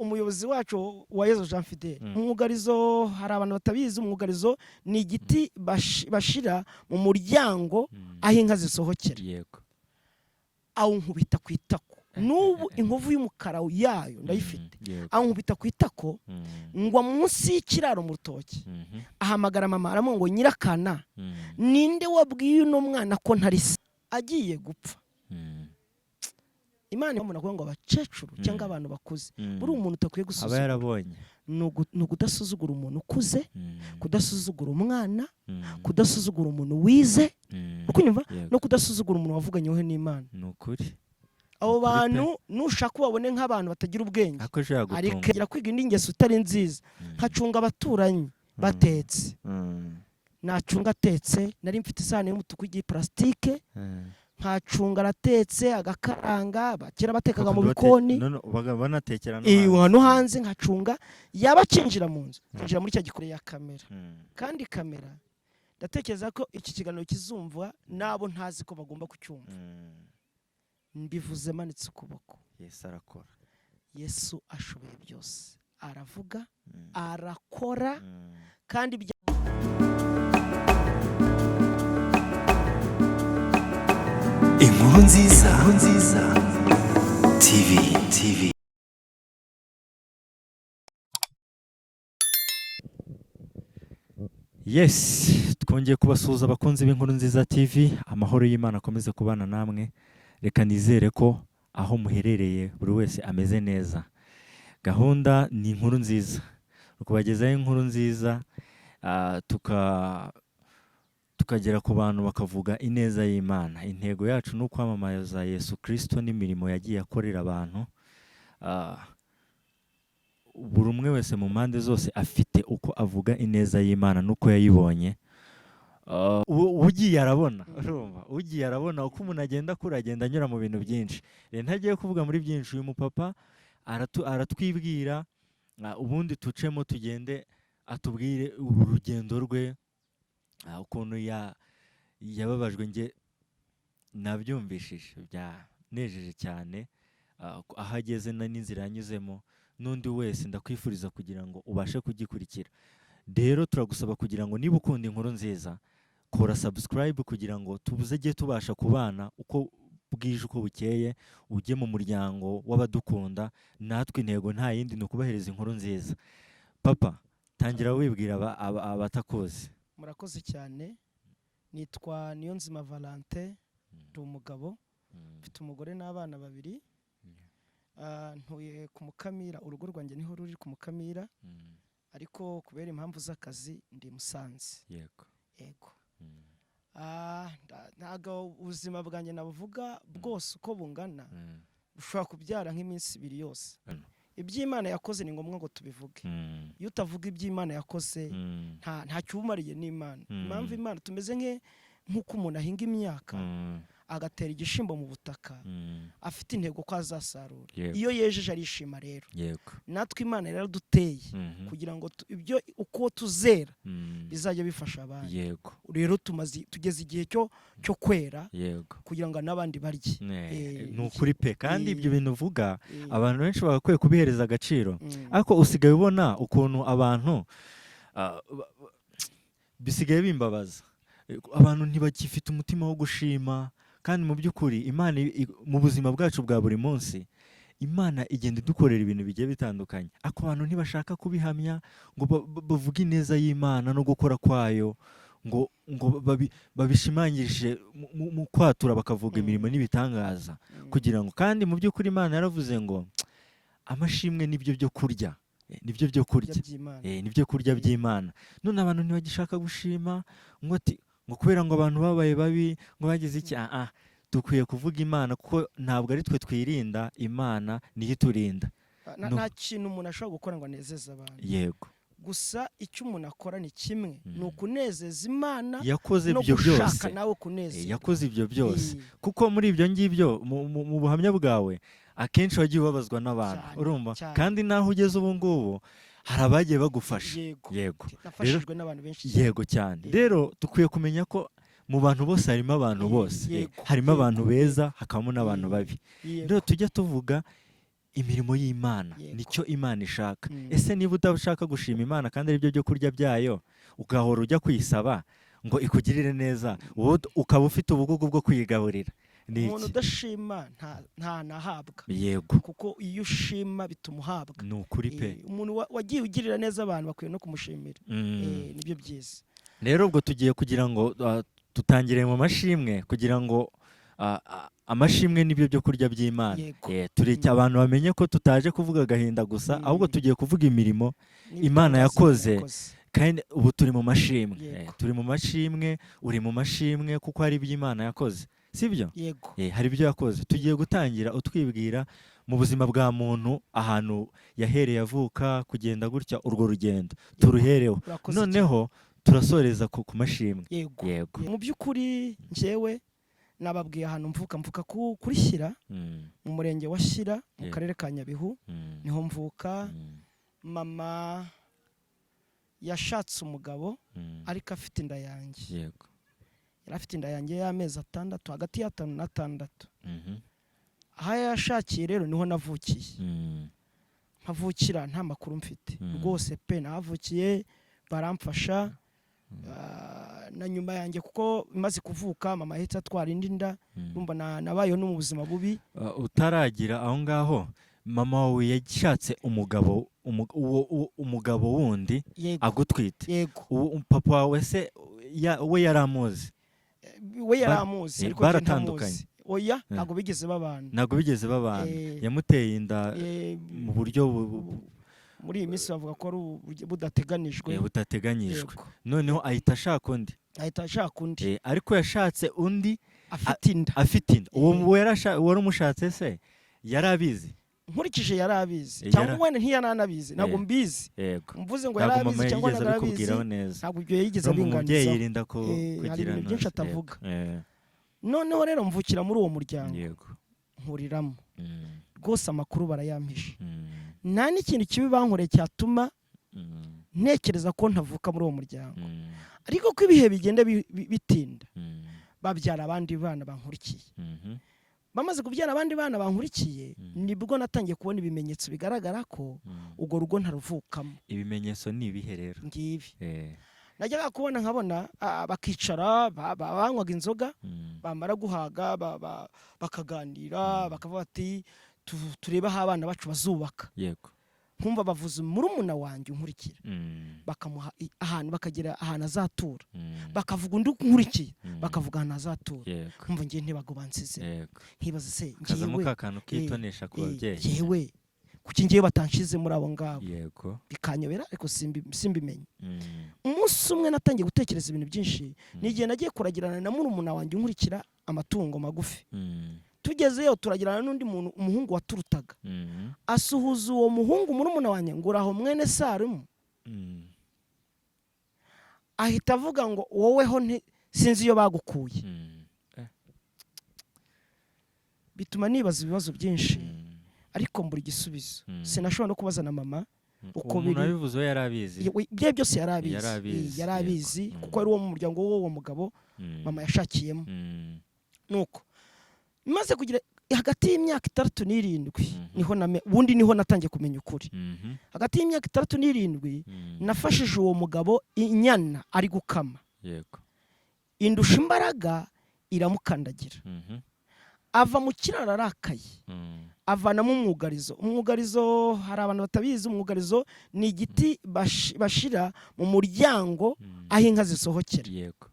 umuyobozi wacu wa YESU Jean Fidele umwugarizo hari abantu batabizi umwugarizo ni igiti bashira mu muryango aho inka zisohokera yego awunkubita ku itako n'ubu inkovu y'umukara yayo ndayifite awunkubita ku itako ngwa munsi y'ikiraro mu rutoki ahamagara mama aramo ngo nyirakana ninde wabwiye uno mwana ko ntari se agiye gupfa Imana yo munakuye ngo abacecuru cyangwa abantu bakuze buri umuntu utakwiye gusuzugura aba yarabonye no kudasuzugura umuntu ukuze kudasuzugura umwana kudasuzugura umuntu wize ukunyumva no kudasuzugura umuntu wavuganyeho n'Imana nukuri abo bantu nushaka ubabone nk'abantu batagira ubwenge ariko kwiga indi ngeso utari nziza nkacunga abaturanyi batetse nacunga atetse nari mfite isahani y'umutuku y'iplastique nkacunga aratetse agakaranga bakira batekaga mu bikoni banatekerana hano hanze nkacunga yabacinjira mu nzu kinjira muri cya gikore ya kamera kandi kamera ndatekereza ko iki kiganiro kizumva nabo ntazi ko bagomba kucyumva mbivuze manitse ukuboko Yesu arakora Yesu ashoboye byose aravuga arakora kandi Inkuru nziza TV Yes twongeye kubasuhuza abakunzi b'inkuru nziza TV amahoro y'Imana akomeze kubana namwe reka nizere ko aho muherereye buri wese ameze neza gahunda ni inkuru nziza kubagezaho inkuru nziza tukagera ku bantu bakavuga ineza y'Imana intego yacu ni ukwamamaza YESU Christo n'imirimo yagiye akorera abantu buri umwe wese mu mpande zose afite uko avuga ineza y'Imana nuko yayibonye ugiye arabona urumva ugiye arabona uko umuntu agenda kuragenda anyura mu bintu byinshi rero ntagiye kuvuga muri byinshi uyu mupapa aratwibwira ubundi tucemo tugende atubwire urugendo rwe ukuntu yababajwe nge nabyumvishije byanejeje cyane aho ageze n'inzira yanyuzemo n'undi wese ndakwifuriza kugira ngo ubashe kugikurikira rero turagusaba kugira ngo niba ukunda inkuru nziza kora subscribe kugira ngo tubuzege tubasha kubana uko bwije uko bukeye ujye mu muryango w'abadukunda natwe intego nta yindi ni ukubahereza inkuru nziza papa tangira wibwira abatakoze murakoze cyane nitwa Niyonzima Valentin ndi umugabo mfite umugore n'abana babiri ntuye ku Mukamira urugo rwanjye niho ruri ku Mukamira ariko kubera impamvu z'akazi ndi Musanze yego ntago ubuzima bwanjye nabuvuga bwose uko bungana bushobora kubyara nk'iminsi 2 yose iby'Imana yakoze ni ngombwa ngo tubivuge iyo utavuga iby'Imana yakoze nta cyumariye n'Imana impamvu Imana tumeze nk'uko umuntu ahinga imyaka agatera igishimbo mu butaka afite intego ko azasarura iyo yejeje arishima rero natwe Imana rero duteye kugira ngo ibyo uko tuzera bizajya bifasha abantu rero tugeze igihe cyo kwera kugira ngo n'abandi barye nukuri pe kandi ibyo bintu uvuga abantu benshi bagakwiye kubihereza agaciro ariko usigaye ubona ukuntu abantu bisigaye bimbabaza abantu ntibagifite umutima wo gushima kandi mu by'ukuri Imana mu buzima bwacu bwa buri munsi Imana igenda idukorera ibintu bigiye bitandukanye ako abantu ntibashaka kubihamya ngo bavuge ineza y'Imana no gukora kwayo ngo babishimangirije mu kwatura bakavuga imirimo n'ibitangaza kugira ngo kandi mu by'ukuri Imana yaravuze ngo amashimwe nibyo byo kurya nibyo byo kurya nibyo kurya by'Imana none abantu ntibagishaka gushima ngo kubera ngo abantu babaye babi ngo bagize iki dukwiye kuvuga Imana kuko ntabwo ari twe twirinda Imana niyo iturinda nta kintu umuntu ashobora gukora ngo anezeze abantu yego gusa icyo umuntu akora ni kimwe ni ukunezeza Imana yakoze ibyo byose nawe kunezeza yakoze ibyo byose kuko muri ibyo ngibyo mu buhamya bwawe akenshi wagiye ubabazwa n'abantu urumva kandi naho ugeze ubu ngubu hari abagiye bagufasha yego nafashijwe n'abantu benshi yego cyane rero dukwiye kumenya ko mu bantu bose harimo abantu bose harimo abantu beza hakabamo n'abantu babi rero tujya tuvuga imirimo y'Imana Yego. nicyo Imana ishaka. Ese niba udashaka gushima Imana kandi ari byo byo kurya byayo ugahora ujya kuyisaba ngo ikugirire neza, wowe ukaba ufite ubugugu bwo kuyigaburira, ni umuntu iki? udashima nta nahabwa, Yego, kuko iyo ushima bituma uhabwa. ni ukuri pe. Umuntu wagiye ugirira neza abantu bakwiye no kumushimira. Nibyo byiza. Rero ubwo tugiye kugira ngo tutangire mu mashimwe, kugira ngo amashimwe nibyo byo kurya by'Imana. Tureke abantu bamenye ko tutaje kuvuga agahinda gusa, ahubwo tugiye kuvuga imirimo Imana yakoze. Kandi ubu turi mu mashimwe. Turi mu mashimwe, uri mu mashimwe kuko hari ibyo Imana yakoze, sibyo? Yego. Hari ibyo yakoze. Tugiye gutangira utwibwira mu buzima bwa muntu, ahantu yahereye avuka kugenda gutya, urwo rugendo turuhereho, noneho turasoreza ku mashimwe. Yego. Mu by'ukuri njyewe nababwiye ahantu mvuka kuri Shyira, mu murenge wa Shyira, mu karere ka Nyabihu, niho mvuka. Mama yashatse umugabo ariko afite inda yanjye. Yego. Yari afite inda yanjye y'amezi 6, hagati ya 5 na 6. Aha yashakiye rero niho navukiye. Nkavukira nta makuru mfite rwose pe, nahavukiye baramfasha. Na nyuma yanjye kuko imaze kuvuka mama ahita atwara indi nda, urumva nabayeho no mu buzima bubi. Utaragira aho ngaho, mama wawe yashatse umugabo wundi agutwite. Yego. Papa wawe se we yaramuzi? We yaramuzi ariko baratandukanye. Oya, ntago bigeze babana. Ntago bigeze babana. Yamuteye inda mu buryo muri iyi minsi bavuga ko ari budateganijwe. Budateganyijwe. Noneho ahita ashaka undi. Ariko yashatse undi afite inda. Uwo wari umushatse se yarabizi? Nkurikije yarabizi cyangwa wenda ntiyananabizi, ntago mbizi. Mvuze ngo yarabizi cyangwa narabizi, ntago ibyo yigeze abinganiza. Umubyeyi yirinda ko kugira byinshi atavuga. Noneho rero mvukira muri uwo muryango. Yego. Nkuriramo. Rwose amakuru barayampisha. Nta n'ikintu kibi bankoreye cyatuma ntekereza ko ntavuka muri uwo muryango. Ariko ko ibihe bigenda bitinda, babyara abandi bana bankurikiye. Bamaze kubyara abandi bana bankurikiye, nibwo natangiye kubona ibimenyetso bigaragara ko ubwo rugo ntaruvukamo. Ibimenyetso ni ibihe rero? Ngibi. Najyaga kubona nkabona bakicara banywaga inzoga, bamara guhaga bakaganira, bakavuga ati tureba aho abana bacu bazubaka. Yego. Nkumva bavuze murumuna wanjye unkurikira, bakamuha ahantu, bakagera ahantu azatura, bakavuga undi nkurikiye, bakavuga ahantu azatura. Nkumva ngiye ntibago bansize, nkibaza se ngiyewe kakanu kitonesha ku babyeyi, yewe kuki ngiye batanshize muri abo ngabo. Yego. Bikanyobera ariko simbimenye. Umunsi umwe natangiye gutekereza ibintu byinshi, nigiye nagiye kuragirana na murumuna wanjye unkurikira amatungo magufi. Tugezeyo turagirana n'undi muntu, umuhungu waturutaga. Asuhuza uwo muhungu murumuna wanjye ngo uraho mwene Sarumu. Ahita avuga ngo woweho sinzi iyo bagukuye. Bituma nibaza ibibazo byinshi ariko mbura igisubizo. Sinashobora no kubaza na mama uko biri. Nabivuze we yarabizi. Bye byose yarabizi kuko ari uwo mu muryango w'uwo mugabo mama yashakiyemo. Nuko maze kugira hagati y'imyaka 6 n'irindwi niho natangiye kumenya ukuri. Hagati y'imyaka 6 n'irindwi nafashije uwo mugabo inyana ari gukama. Yego. Indusha imbaraga iramukandagira. Ava mu kiraro arakaye. Avanamo umwugarizo. Hari abantu batabizi, umwugarizo ni igiti bashira mu muryango aho inka zisohokera. Yego.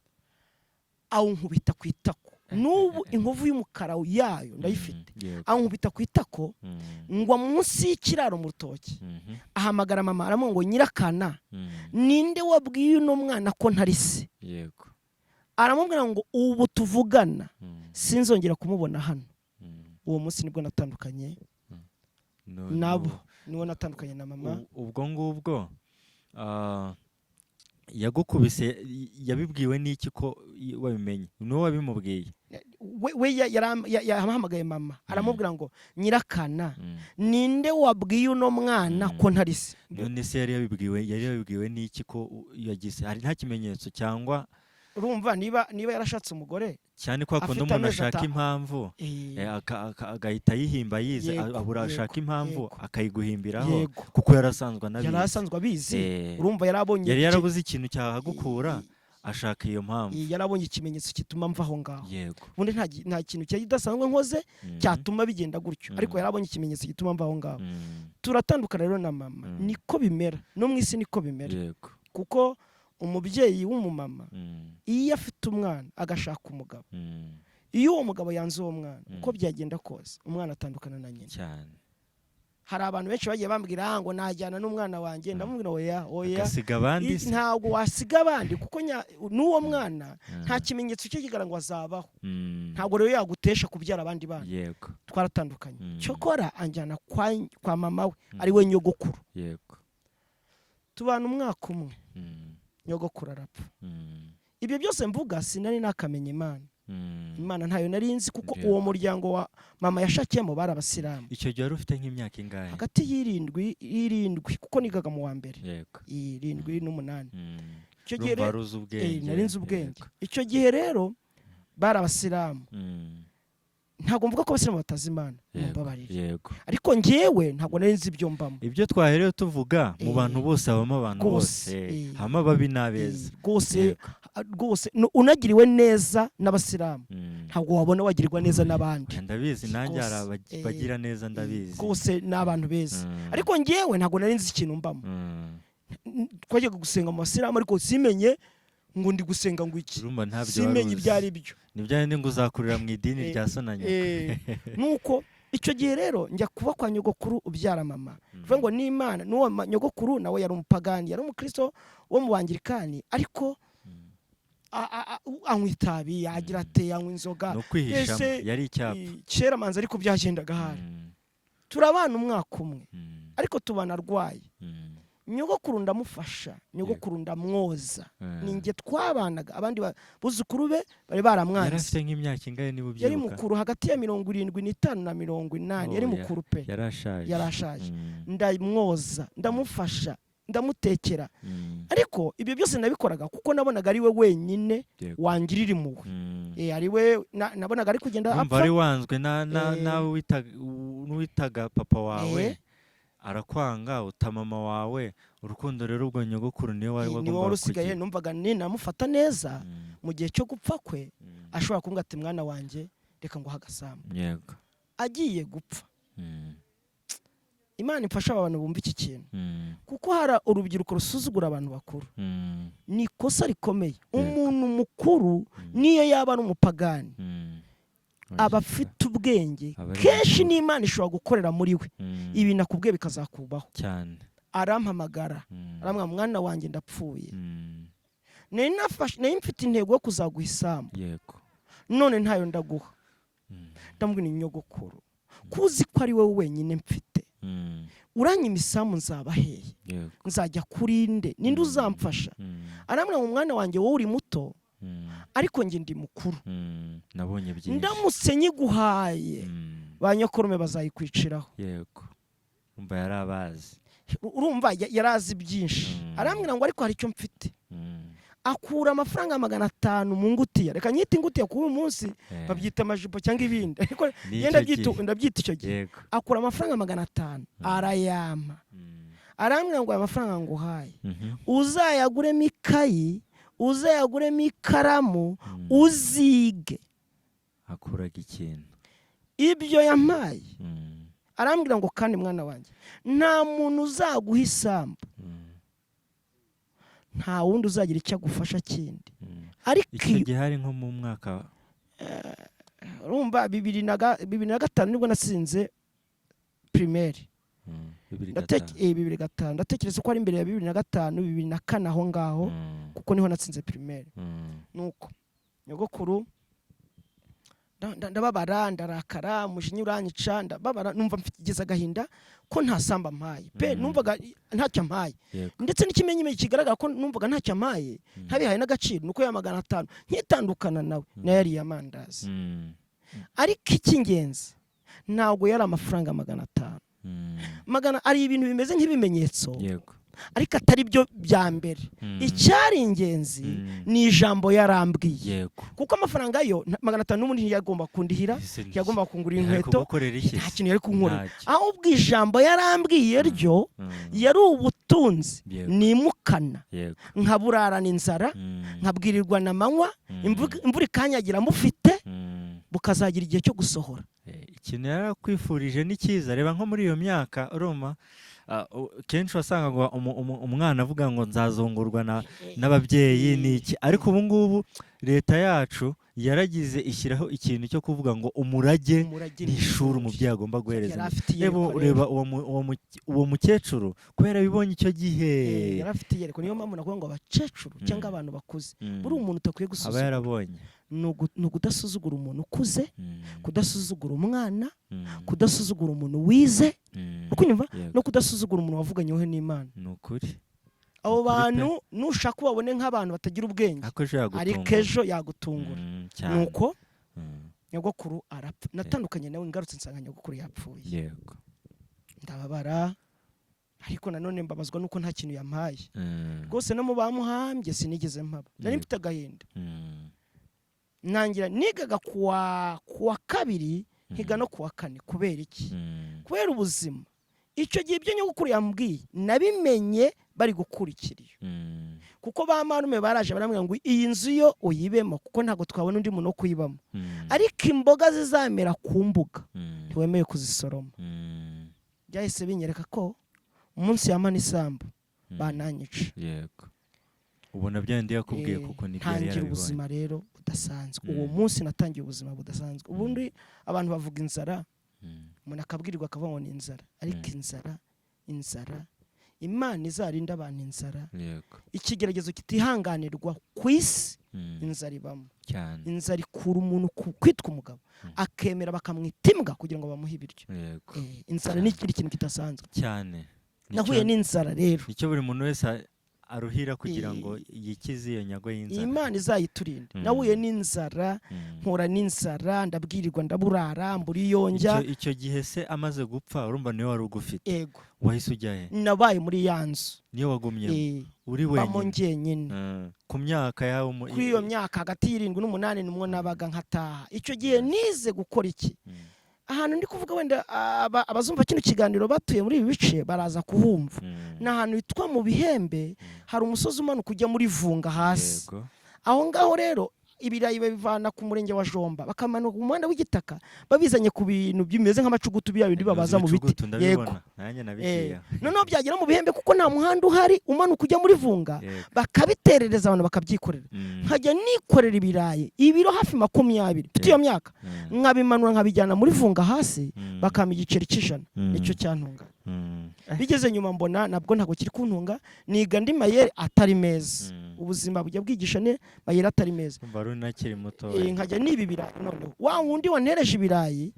Awunkubita ku itako. Nubu inkovu y'umukara yayo ndayifite. Awunkubita ku itako, ngwa munsi y'ikiraro mu rutoki. Ahamagara mama aramo ngo nyirakana, ninde wabwiye uno mwana ko ntari se? Yego. Aramubwira ngo ubu tuvugana sinzongera kumubona hano. Uwo munsi nibwo natandukanye nabo, niwo natandukanye na mama. Ubwo ngubwo yagukubise, yabibwiwe n'iki ko wabimenye? Niwe wabimubwiye? We yahamagaye mama aramubwira ngo nyirakana, ninde wabwiye uno mwana ko ntari se? None se yari yabibwiwe n'iki ko yagize? Hari nta kimenyetso cyangwa urumva niba yarashatse umugore cyane kwa kundi umuntu ashaka impamvu agahita yihimba yize abura ashaka impamvu akayiguhimbiraho kuko yarasanzwe abizi urumva yari yarabuze ikintu cyahagukura ashaka iyo mpamvu yarabonye ikimenyetso kituma mvaho ngaho ubundi nta kintu kidasanzwe nkoze cyatuma bigenda gutyo ariko yarabonye ikimenyetso gituma mvaho ngaho. Turatandukana rero na mama, niko bimera no mu isi, niko bimera kuko umubyeyi w'umumama iyo afite umwana agashaka umugabo, iyo uwo mugabo yanze uwo mwana uko byagenda kose umwana atandukana na nyina cyane. Hari abantu benshi bagiye bambwira ngo najyana n'umwana wanjye, ndamubwira oya ntabwo wasiga abandi kuko n'uwo mwana nta kimenyetso cyo kigaragara ngo azabaho, ntabwo rero yagutesha kubyara abandi bana. Twaratandukanye, cyokora anjyana kwa mama we ariwe nyogokuru, tubana umwaka umwe nyogokuru arapfa. Ibyo byose mvuga sinari nakamenya Imana ntayo nari nzi kuko uwo muryango wa mama yashakiyemo bari abasilamu. Icyo gihe wari ufite nk'imyaka ingahe? Hagati y'irindwi kuko nigaga mu wa mbere, 7 n'8. Icyo gihe nari nzi ubwenge. Icyo gihe rero bari abasilamu. Ntabwo mvuga ko abasilamu batazi Imana, mbabarire, ariko njyewe ntabwo nari nzi ibyo mbamo. Ibyo twaherewe tuvuga mu bantu bose habamo abantu bose, hama ababi n'abeza rwose. Unagiriwe neza n'abasilamu ntabwo wabona wagirirwa neza n'abandi. Ndabizi nanjye bagira neza, ndabizi rwose n'abantu beza, ariko njyewe ntabwo nari nzi ikintu mbamo. Twajyaga gusenga mu basilamu ariko simenye ngo ndi gusenga ngo iki, simenye ibyo ari byo. Nibyane ngo uzakurira mu idini rya so na nyoko. Nuko icyo gihe rero njya kuba kwa nyogokuru ubyara mama, vuga ngo n'Imana n'uwo nyogokuru nawe yari umupagani, yari umukristo wo mu bangirikani, ariko anywa itabi, yagira ate, yanywa inzoga, yari icyapa kera manza, ariko byagendaga hari. Turabana umwaka umwe ariko tubana arwaye. Nyogokuru ndamufasha, nyogokuru ndamwoza, ninjye twabanaga, abandi buzukuru be bari baramwanze. Yari afite nk'imyaka ingahe niba ubyibuka? Yari mukuru, hagati ya 75 na 80. Yari mukuru pe, yarashaje. Ndamwoza, ndamufasha, ndamutekera, ariko ibyo byose nabikoraga kuko nabonaga ari we wenyine wangirira impuhwe. Ariwe nabonaga ari kugenda apfa. Ari wanzwe nawe witaga papa wawe arakwanga, utamama wawe, urukundo rero ubwo nyogokuru niwe wari wagomba kugira. Numvaga namufata neza mu gihe cyo gupfa kwe, ashobora kumbwira ati mwana wanjye reka ngo hagasambu. Agiye gupfa, Imana imfasha abantu bumva iki kintu, kuko hari urubyiruko rusuzugura abantu bakuru. Ni ikosa rikomeye. Umuntu mukuru niyo yaba ari umupagani aba afite ubwenge, kenshi n'Imana ishobora gukorera muri we ibi nakubwiye bikazakubaho cyane. Arampamagara, aramwa mwana wanjye ndapfuye, nari mfite intego yo kuzaguha isambu, none ntayo ndaguha. Ndamubwira ni nyogokuru, kuzi ko ari wowe wenyine mfite, uranyima isambu nzaba hehe, nzajya kurinde, ninde uzamfasha? Aramwa mwana wanjye wowe uri muto, ariko njye ndi mukuru, nabonye byinshi, ndamutse nyiguhaye ba nyokorume bazayikwiciraho. Umva yarabazi, urumva yarazi byinshi. Arambwira ngo ariko hari icyo mfite. Akura amafaranga 500 mu ngutiya, reka nyite ingutiya kuba umunsi babyita amajipo cyangwa ibindi, ariko ndabyita icyo gihe. Akura amafaranga 500 arayama. Arambwira ngo aya mafaranga nguhaye uzayaguremo ikayi, uzayaguremo ikaramu, uzige. Akuraga ikintu ibyo yampaye. Arambwira ngo kandi mwana wanjye nta muntu uzaguha isambu, nta wundi uzagira icyo agufasha kindi. Ariko icyo gihe hari nko mu mwaka urumva 2005 nibwo nasinze primaire. 2005 ndatekereza ko ari imbere ya 2005 2004 aho ngaho, kuko niho natsinze primaire. Nuko nyogokuru ndababara, ndarakara, umujinya uranyica, ndababara, numva mfite agahinda ko nta samba mpaye pe, numvaga ntacyo mpaye. Ndetse n'ikimenyime kigaragara ko numvaga ntacyo mpaye, ntabihaye n'agaciro, nuko ya 500 nkitandukana nawe na yari yamandazi. Ariko icy'ingenzi ntabwo yari amafaranga 500. Ari ibintu bimeze nk'ibimenyetso. ariko atari byo bya mbere. Icyari ingenzi ni ijambo yarambwiye, kuko amafaranga yo 500 n'ubundi yagomba kundihira, yagomba kungurira inkweto, nta kintu yari kunkorera. Ahubwo ijambo yarambwiye ryo yari ubutunzi nimukana, nkaburarana inzara, nkabwirirwa na manywa, imvura ikanyagira mufite, bukazagira igihe cyo gusohora. Ikintu yarakwifurije ni cyiza. Reba nko muri iyo myaka Roma, kenshi wasanga ngo umwana avuga ngo nzazungurwa n'ababyeyi n'iki, ariko ubu ngubu leta yacu yaragize ishyiraho ikintu cyo kuvuga ngo umurage n'ishuri umubyeyi agomba guhereza. Reba uwo mukecuru kubera bibonye icyo gihe yarafite yereko. Niyo mpamvu nakuvuga ngo abakecuru cyangwa abantu bakuze buri umuntu utakwiye gusuzugura. aba yarabonye ni ukudasuzugura umuntu ukuze, kudasuzugura umwana, kudasuzugura umuntu wize, ukunyumva, no kudasuzugura umuntu wavuganyeho n'Imana. Ni ukuri. Abo bantu nushaka ubabone nk'abantu batagira ubwenge, ariko ejo yagutungura. Nuko nyogokuru arapfa. Natandukanye nawe ngarutse nsanga nyogokuru yapfuye. Yego. Ndababara, ariko nanone mbabazwa nuko nta kintu yampaye. Rwose no mu bamuhambye sinigeze mpaba. Nari mfite agahinda. Nangira nigaga kuwa kabiri, nkiga no kuwa kane. Kubera iki? Kubera ubuzima. Icyo gihe ibyo nyogokuru yambwiye nabimenye bari gukurikira iyo. Kuko ba marume baraje barambwira ngo iyi nzu yo uyibemo, kuko ntago twabona undi muntu wo kuyibamo. Ariko imboga zizamera ku mbuga ntiwemeye kuzisoroma. Byahise binyereka ko umunsi yamana isambu bananyica. Yego. Ubona byandi yakubwiye kuko ni byari yarabibonye. Ubuzima rero budasanzwe. Uwo munsi natangiye ubuzima budasanzwe. Ubundi abantu bavuga inzara, umuntu akabwirirwa akavuga ngo ni inzara, ariko inzara Imana izarinda abantu inzara. Ikigeragezo kitihanganirwa ku isi, inzara ibamo. Inzara ikura umuntu kwitwa umugabo, akemera bakamwita imbwa kugira ngo bamuhe ibiryo. Inzara ni ikintu kidasanzwe cyane. Nahuye n'inzara rero. Icyo buri muntu wese aruhira kugira ngo yikize iyo nyago y'inzara. Imana izayiturinde. Nahuye n'inzara, mpora n'inzara, ndabwirirwa ndaburara, mburi yonjya. Icyo gihe se amaze gupfa urumva niwe wari ugufite. Yego. Wahise ujyahe? Nabaye muri yanzu. Niyo wagumye uri wenyine? Bamongeye nyine. Ku myaka yawe kuri iyo myaka hagati y'7 n'8 nimwo nabaga nkataha. Icyo gihe nize gukora iki? Ahantu ndi kuvuga wenda abazumva kino kiganiro batuye muri ibi bice baraza kuhumva. N'ahantu hitwa mu Bihembe, hari umusozi umanuka ujya muri Vunga hasi. Aho ngaho rero ibirayi bivana ku murenge wa Jomba bakamanuka mu muhanda w'igitaka babizanye ku bintu bimeze nk'amacugutu bindi babaza mu biti. Yego. Nanjye nabigiye. Noneho byagera mu Bihembe kuko nta muhanda uhari umanuka ujya muri Vunga, bakabiterereza abantu bakabyikorera. Nkajya nikorera ibirayi ibiro hafi 20 mfite iyo myaka, nkabimanura nkabijyana muri Vunga hasi, bakama igiceri cy'ijana. Nicyo cyantunga. Bigeze nyuma mbona nabwo ntago kiri kuntunga, niga ndi mayere atari meza. Ubuzima bujya bwigisha ne mayere atari meza. Nakiri muto. Nkajya nibi birayi none wa wundi wantereje ibirayi,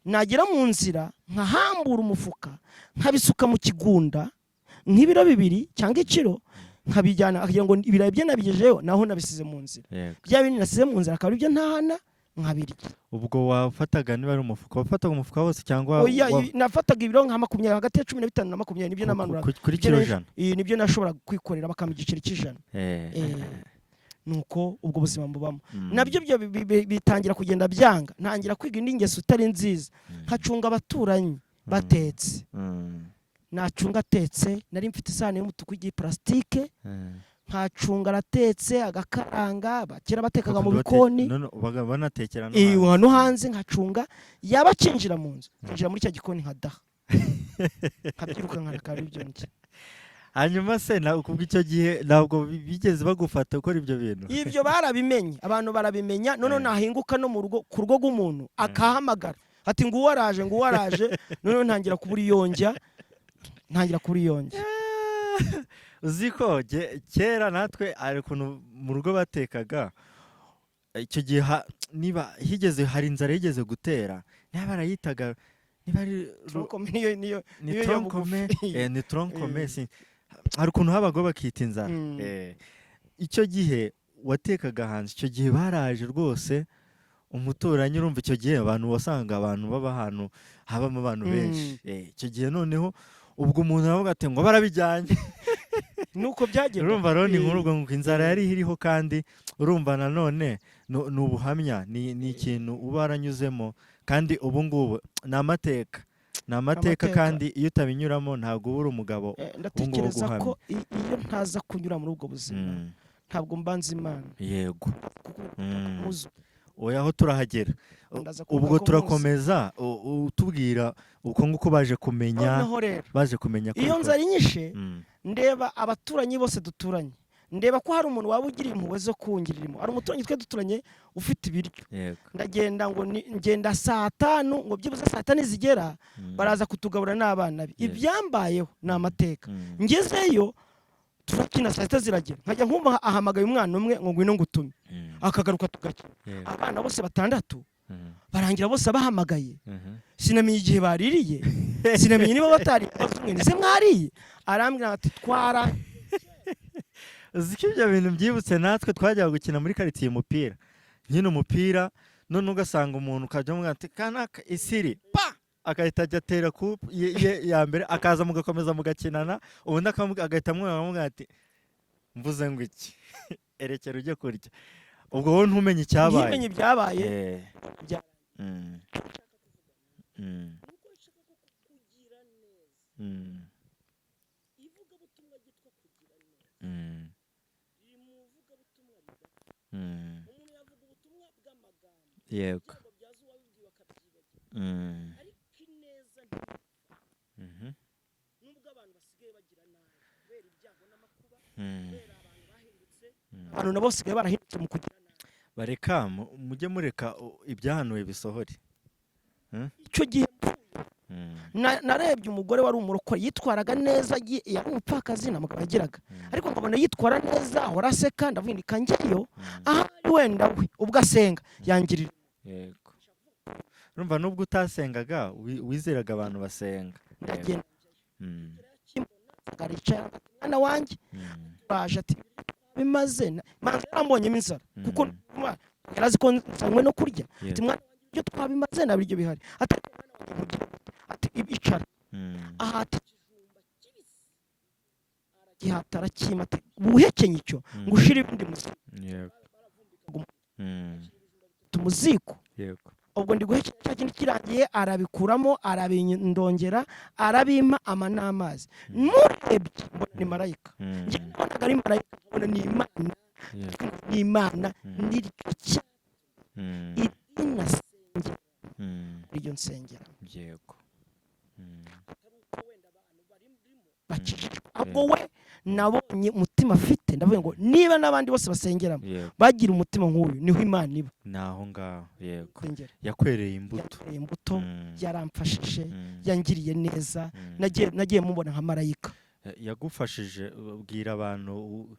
nagera mu nzira nkahambura umufuka, nkabisuka mu kigunda nk'ibiro 2 cyangwa ikiro, nkabijyana akagira ngo ibirayi bye nabigejeyo naho nabisize mu nzira. Bya bintu nasize mu nzira akaba ibyo ntahana nkabirya. Ubwo wafataga niba ari umufuka, wafataga umufuka wose cyangwa nafataga ibiro nka 20, hagati ya 15 na 20 nibyo namanuraga. Kuri kilo 100. Nibyo nashobora kwikorera bakama igiceri cy'ijana. Nuko ubwo buzima mbubamo. Nabyo byo bitangira kugenda byanga. Ntangira kwiga indi ngeso utari nziza. Nkacunga abaturanyi batetse. Nacunga atetse, nari mfite isahani y'umutuku y'iplastique. Nkacunga aratetse agakaranga, bakira batekaga mu bikoni. None banatekera no hanze nkacunga yaba cinjira mu nzu. Cinjira muri cya gikoni nkadaha. Kabyiruka nkareka ibyo nje. Hanyuma se na ukubwa icyo gihe ntabwo bigeze bagufata ukora ibyo bintu? Ibyo barabimenye, abantu barabimenya. None nahinguka no mu rugo ku rugo rw'umuntu akahamagara ati ngo waraje none ntangira kuburi yonjya. Uziko kera natwe ari kuntu mu rugo batekaga. Icyo gihe niba higeze hari inzara yigeze gutera, niba barayitaga niba ari ni tronkome hari ukuntu habaga bakita inzara. Icyo gihe watekaga hanze, icyo gihe baraje rwose umuturanyi, urumva icyo gihe abantu wasanga abantu baba ahantu habamo abantu benshi. Icyo gihe noneho ubwo umuntu aravuga ati ngo barabijyanye. nuko byagenda. urumva rero ni nk'urwo ngo inzara yari iriho, kandi urumva nanone ni ubuhamya, ni ikintu uba waranyuzemo, kandi ubu ngubu ni amateka, kandi iyo utabinyuramo ntabwo uba uri umugabo. Ndatekereza ko iyo ntaza kunyura muri ubwo buzima ntabwo mbanza Imana. Yego. Oya, aho turahagera. Ubwo turakomeza utubwira uko nguko baje kumenya ko iyo nzara inyishe, ndeba abaturanyi bose duturanye, ndeba ko hari umuntu waba ugira impuhwe zo kungiririmo. Hari umuturanyi twe duturanye ufite ibiryo, ndagenda ngo ngenda saa 5 ngo byibuze saa 5 zigera baraza kutugabura n'abana be. Ibyambayeho ni amateka. Ngezeyo turakina saa 6 ziragera, nkajya nkumva ahamagaye umwana umwe ngo ngwino ngutume, akagaruka tugakina. Abana bose 6 barangira bose bahamagaye, sinamenye igihe baririye, sinamenye niba batari ese mwariye. Arambwira ati twara uziko ibyo bintu byibutse natwe twajyaga gukina muri quartier umupira, nyine umupira, none ugasanga umuntu ukajya mu ati kanaka isiri pa akahita ajya atera ku ya mbere, akaza mugakomeza mugakinana, ubundi agahita amwumva ati mvuze ngo iki erekera ujye kurya. Ubwo wowe ntumenye icyabaye. Ntumenye ibyabaye. Yego. Abantu nabo basigaye barahindutse mu kugira bareka mujye mureka ibyahanuwe bisohore. Icyo gihe narebye umugore wari umurokore, yitwaraga neza, yari umupfakazi nta mugabo yagiraga, ariko nkabona yitwara neza, ahora aseka. ndavuga njyeyo aha wenda we ubwo asenga yangirira. Yego. Urumva nubwo utasengaga wizeraga abantu basenga. Ndagenda agaricara mwana wanjye baje ati bimaze manzi yarambonyemo inzara kuko yarazi ko nsanywe no kurya. Ati mwana ibyo twabimaze na biryo bihari. Ati ibicara aha ati gihatara kima ati buhekenye icyo ngo ushire ibindi muziko. Yego. Tumuziko. Yego. Ubwo ndi guhekenya cya kintu kirangiye, arabikuramo, arabindongera, arabima n'amazi. Murebye ni marayika. Njye nabonaga ari marayika, mbona ni Imana. Ni Imana ndiricyo idini nasengera. Iryo nsengera. Yego. Ubwo we nabonye umutima afite, ndavuga ngo niba n'abandi bose basengeramo bagira umutima nk'uyu, niho Imana iba. Naho ngaho. Yego. Yakwereye imbuto. Yaramfashije, yangiriye neza, nagiye mubona nka marayika. Yagufashije, bwira abantu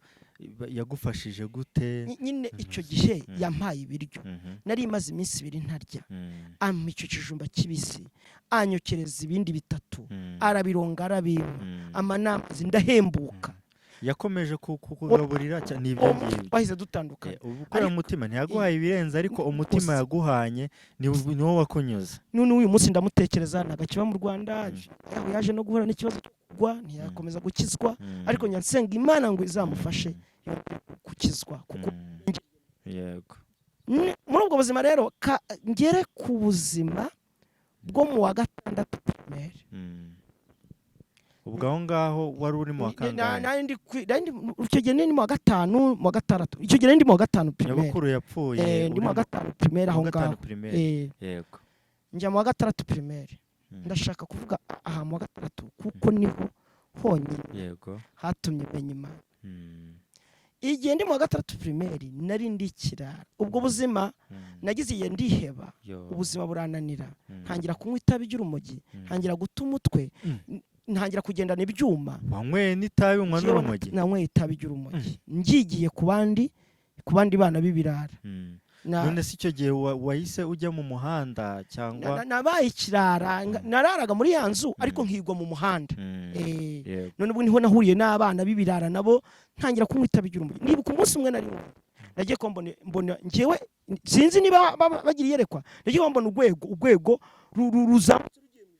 yagufashije gute? Nyine icyo gihe yampaye ibiryo, nari imaze iminsi 2 ntarya, ampa icyo kijumba kibisi, anyokereza ibindi 3, arabironga arabima, amanamazi ndahembuka. Yakomeje kukugaburira cyane ibyo ngibyo. Bahize dutandukanye. Ubukora umutima ntiyaguhaye ibirenze, ariko umutima yaguhanye ni wo wakunyuza. None uyu munsi ndamutekereza, nagakiba mu Rwanda, yaje no guhura n'ikibazo kugwa, ntiyakomeza gukizwa, ariko nyansenga Imana ngo izamufashe gukizwa kuko. Yego. Muri ubwo buzima rero ngere ku buzima bwo mu wa 6 primaire. Ubwo aho ngaho wari uri mu wa kangahe? Icyo gihe ni mu wa 5, mu wa 6. Icyo gihe ndi mu wa 5 primaire. Nyabukuru yapfuye. Ndi mu wa 5 primaire aho ngaho. Yego. Njya mu wa 6 primaire. Ndashaka kuvuga aha mu wa 6 kuko niho honyine. Yego. Hatumye menya Imana. Igihe ndi mu wa 6 primaire nari ndikirara. Ubwo buzima nagize igihe ndiheba, ubuzima burananira, ntangira kunywa itabi ry'urumogi, ntangira guta umutwe, ntangira kugendana ibyuma. Wanyweye n'itabi unywa n'urumogi? Nanyweye itabi ry'urumogi, ngigiye ku bandi bana b'ibirara. None si icyo gihe wahise ujya mu muhanda cyangwa? Nabaye ikirara, nararaga muri ya nzu ariko nkigwa mu muhanda. None ubwo niho nahuriye n'abana b'ibirara nabo, ntangira kunywa itabi ry'urumogi. Nibuka umunsi umwe nari nagiye ko mbona njyewe sinzi niba bagira yerekwa, nagiye ko mbona urwego ruzamutse rugiye mu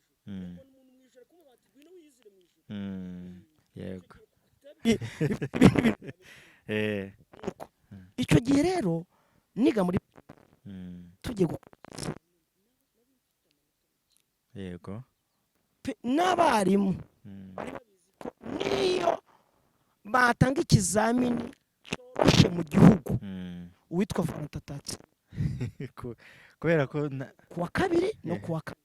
ijuru. Yego. icyo gihe rero niga muri tugiye yego n'abarimu niyo batanga ikizamini cyoroshye mu gihugu uwitwa Valentin kubera ko kuwa kabiri no kuwa kane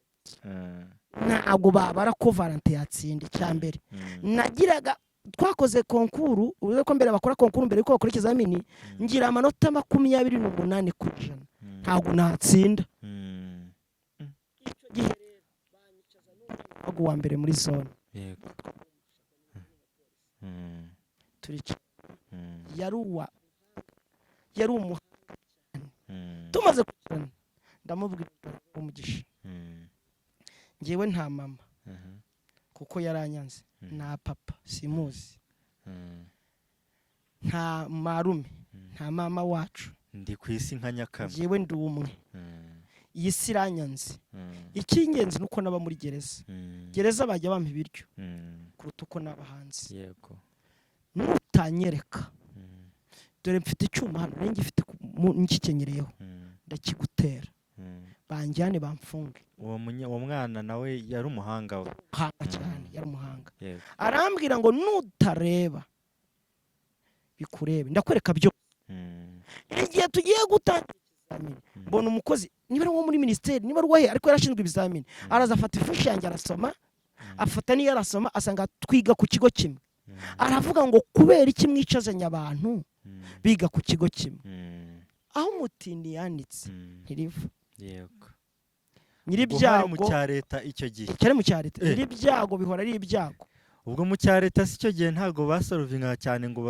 ntabwo babara ko Valentin yatsinda icyambere nagiraga twakoze konkuru ubuze ko mbere bakora konkuru mbere yuko bakora ikizamini ngira amanota 28 ku ijana ntabwo natsinda icyo gihe banyicaza n'umwaka wa mbere muri zone yego turica yari umuhanga tumaze kugirana ndamubwira umugisha ngewe nta mama kuko yaranyanze nta papa simuzi nta marume nta mama wacu ndi ku isi nka Nyakame ngewe ndi umwe iyi si iranyanze icy'ingenzi nuko naba muri gereza bajya bampa ibiryo kuruta uko naba hanze yego nutanyereka dore mfite icyuma hano nanjye ngifite ngikenyereyeho ndakigutera banjyane bamfunge uwo mwana nawe yari umuhanga we cyane yari umuhanga arambwira ngo nutareba bikurebe ndakwereka byo igihe tugiye gutangira ikizamini mbona umukozi niba ari wo muri ministeri niba ruwahe ariko yarashinzwe ibizamini araza afata ifishi yanjye arasoma afata niyo arasoma asanga twiga ku kigo kimwe aravuga ngo kubera iki mwicazanya abantu biga ku kigo kimwe aho umutindi yanditse ntiriva yego nyiribyago mu cya leta icyo gihe cyari mu cya leta nyiribyago bihora ari ibyago ubwo mu cya leta si cyo gihe ntago basorovinga cyane ngo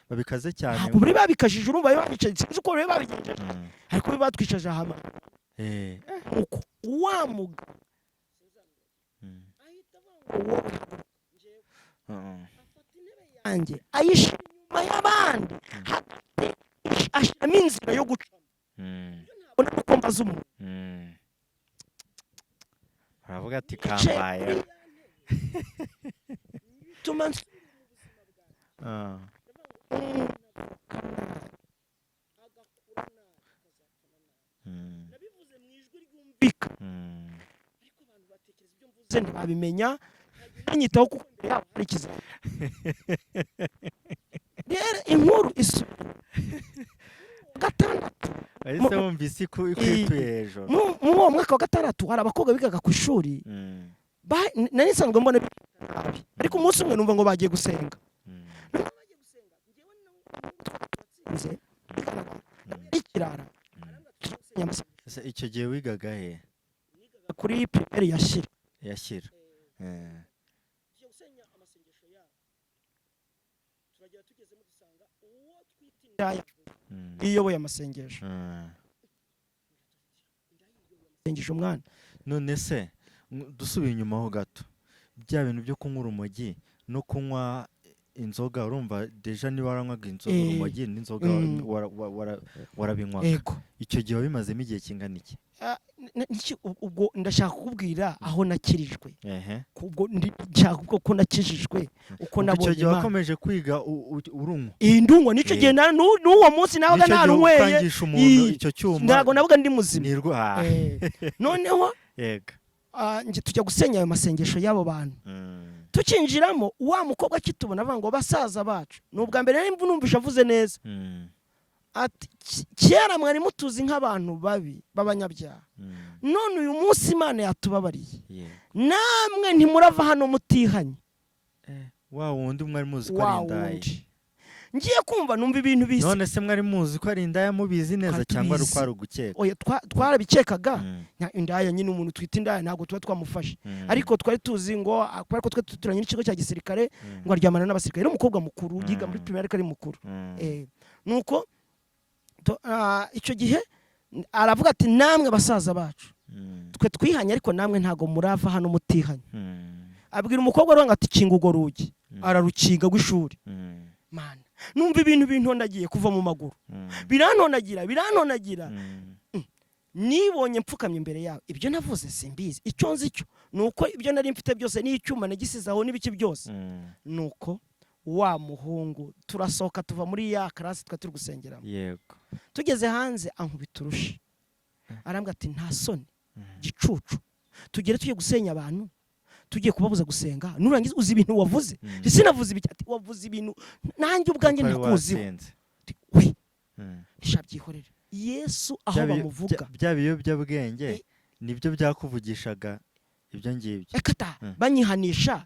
babikaze cyane ntabwo buri babikajije urumva babicaje sinzi uko bari babigenjeje ariko batwicaje ahama uko wamuga yanjye ayishira inyuma y'abandi ashiramo inzira yo guca ntabona uko mbaza umuntu aravuga ati kambaye tuma nabivuze mu ijwi ryumvika ariko abantu batekereza ibyo mvuze ntibabimenya nyitaho kuko imbere yabo hari ikizamini rero inkuru isubira gatandatu ahise wumvise ikwituye hejuru mu uwo mwaka wa gatandatu hari abakobwa bigaga ku ishuri nari nsanzwe mbona nabi ariko umunsi umwe numva ngo bagiye gusenga ikirara icyo gihe wigaga he kuri primaire yashyira iyoboye amasengesho sengesho umwana none se dusubiye inyuma ho gato bya bintu byo kunywa urumogi no kunywa inzoga urumva deja niba waranywaga inzoga urumogi n'inzoga warabinywaga icyo gihe wabimazemo igihe kingana iki ubwo ndashaka kukubwira aho nakirijwe ubwo ndashaka ko nakijijwe uko nabonye icyo gihe wakomeje kwiga urunywa indungwa nicyo gihe n'uwo munsi nabaga narunyweye icyo cyuma ntabwo nabaga ndi muzima noneho yego nje tujya gusenya ayo masengesho y'abo bantu tukinjiramo wa mukobwa akitubona avuga ngo basaza bacu n'ubwa mbere nari numvisha avuze neza ati kera mwari mutuzi nk'abantu babi b'abanyabyaha none uyu munsi Imana yatubabariye namwe ntimurava hano mutihanye wa wundi mwari muzi ko ari indaya ngiye kumva numva ibintu bise none se mwari muzi ko ari indaya mubizi neza cyangwa ari kwari ugukeka oya twarabikekaga indaya nyine umuntu twita indaya ntabwo tuba twamufashe ariko twari tuzi ngo kubera ko twe turanye n'ikigo cya gisirikare ngo aryamana n'abasirikare n'umukobwa mukuru yiga muri primaire ari mukuru nuko icyo gihe aravuga ati namwe basaza bacu twe twihanye ariko namwe ntago murava hano mutihanye abwira umukobwa aranga ati kinga ugo rugi ararukinga rw'ishuri mana numva ibintu bintonagiye kuva mu maguru birantonagira nibonye mpfukamye imbere yawe ibyo navuze simbizi icyo nzi cyo nuko ibyo nari mfite byose n'icyuma nagisizaho n'ibiki byose nuko wa muhungu turasohoka tuva muri ya class turi gusengeramo. Yego. Tugeze hanze ankubita urushi. Arambwa ati nta soni gicucu. Tugere tugiye gusenya abantu. Tugiye kubabuza gusenga. Nurangiza uzi ibintu wavuze. Sinavuze ibiki ati wavuze ibintu nanjye ubwanjye ntakuzi. We. Nishabyihorere. Yesu aho bamuvuga. Bya biyobyabwenge nibyo byakuvugishaga ibyo ngibyo. Ekata banyihanisha.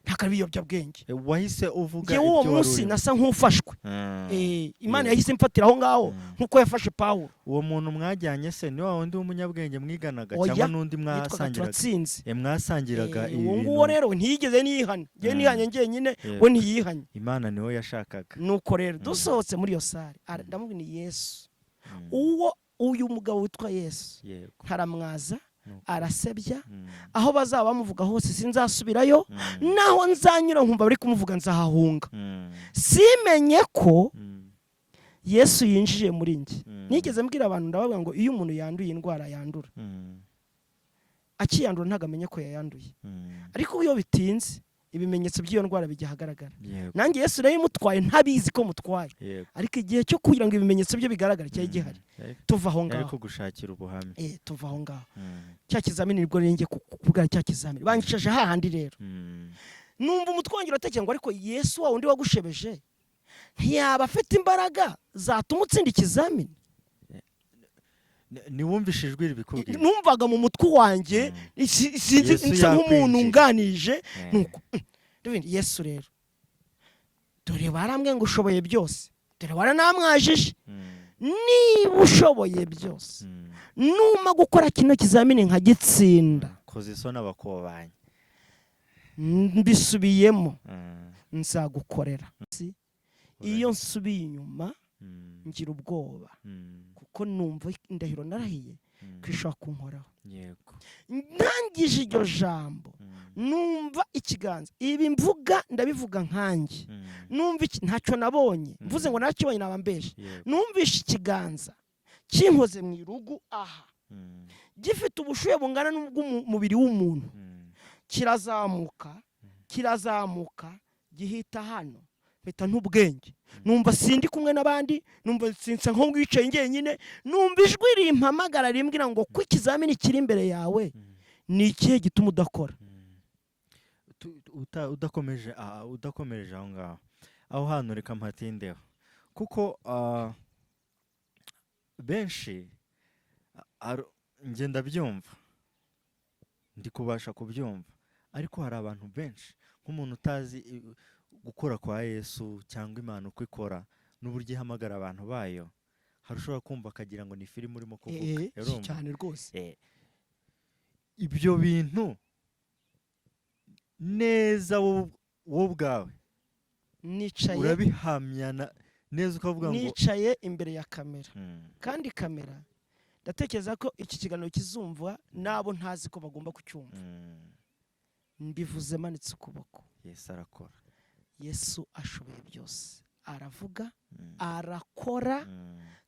Ntakabiyobya-bwenge. Wahise uvuga ibyo wari. Uwo munsi nasa nk'ufashwe. Imana yahise imfatira aho ngaho nkuko yafashe Pawulo. Uwo muntu mwajyanye se ni wa wundi w'umunyabwenge mwiganaga cyangwa n'undi mwasangiraga? Mwasangiraga ibintu. Uwo nguwo rero ntiyigeze nihana. Ngiye nihanye nyine we ntiyihanye. Imana niwe yashakaga. Nuko rero dusohotse muri yo sare ndamubwira ni Yesu. Uyu mugabo witwa Yesu ntaramwaza arasebya aho bazaba bamuvuga hose sinzasubirayo naho nzanyura nkumva bari kumuvuga nzahahunga. Simenye ko Yesu yinjije muri njye. Nigeze mbwira abantu ndabavuga ngo iyo umuntu yanduye indwara yandura akiyandura ntagamenye ko yayanduye, ariko iyo bitinze ibimenyetso by'iyo ndwara bijya hagaragara. Nanjye Yesu rero imutwaye ntabizi ko mutwaye, ariko igihe cyo kugira ngo ibimenyetso byo bigaragare cyari gihari. Tuva aho ngaho ariko gushakira ubuhamya. Tuva aho ngaho cya kizamini nibwo renge kuvuga cya kizamini bangishaje hahandi rero. Numva umutwangiro atekeye ngo ariko Yesu wa wundi wagushebeje ntiyaba afite imbaraga zatuma utsinda ikizamini. Niwumvishijwe ibikubwira. Numvaga mu mutwe wanjye sinzi nk'umuntu unganije nuko Yesu rero dore barambwe ngo ushoboye byose, dore waranamwajije, niba ushoboye byose numa gukora kino kizamini nkagitsinda koze so n'abakobanye mbisubiyemo nzagukorera. Iyo nsubiye inyuma ngira ubwoba kuko numva indahiro narahiye kwishaka kunkoraho. Ntangije iryo jambo numva ikiganza ibi mvuga ndabivuga nkanjye, numva ntacyo nabonye mvuze ngo nakibonye nabambeje. Numvishe ikiganza kinkoze mu irugu aha gifite ubushuye bungana n'ubw'umubiri w'umuntu, kirazamuka gihita hano mpita ntubwenge. Numva sindi kumwe n'abandi, numva sinsa nko ngwicaye njyenyine, numva ijwi rimpamagara rimbwira ngo ko ikizamini kiri imbere yawe ni ikihe gituma udakora. Udakomeje aho ngaho aho hano reka mpatindeho kuko benshi ngenda byumva ndi kubasha kubyumva, ariko hari abantu benshi nk'umuntu utazi gukora kwa Yesu cyangwa Imana uko ikora n'uburyo ihamagara abantu bayo, harushobora kumva akagira ngo ni filime urimo kuvuga. Cyane rwose ibyo bintu neza wowe ubwawe nicaye urabihamya neza ukavuga ngo nicaye imbere ya kamera, kandi kamera ndatekereza ko iki kiganiro kizumva nabo ntazi ko bagomba kucyumva. Mbivuze manitse ukuboko. Yesu arakora. Yesu ashoboye byose, aravuga, arakora,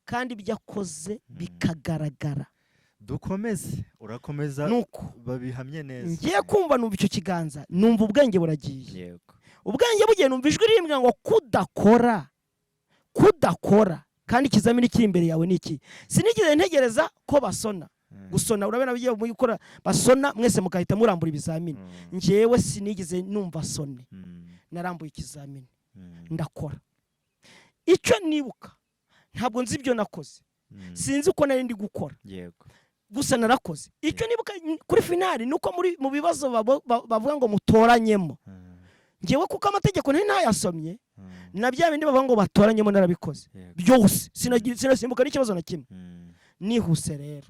kandi ibyo akoze bikagaragara. Dukomeze, urakomeza nuko babihamye neza. Ngiye kumva numva icyo kiganza, numva ubwenge buragiye. Yego. Ubwenge bugiye numva ijwi rimbwira ngo kudakora kandi ikizamini kiri imbere yawe niki. Sinigeze ntegereza ko basona. Gusona urabena bigiye gukora basona mwese mukahita murambura ibizamini. Njewe sinigeze numva sone. Narambuye ikizamini ndakora. Icyo nibuka ntabwo nzi ibyo nakoze, sinzi uko nari ndi gukora. Yego. Gusa narakoze. Icyo nibuka kuri finali nuko mu bibazo bavuga ngo mutoranyemo. Ngewe kuko amategeko ntayasomye na bya bindi bavuga ngo batoranyemo narabikoze byose, sinasimbuka n'ikibazo na kimwe. Nihuse rero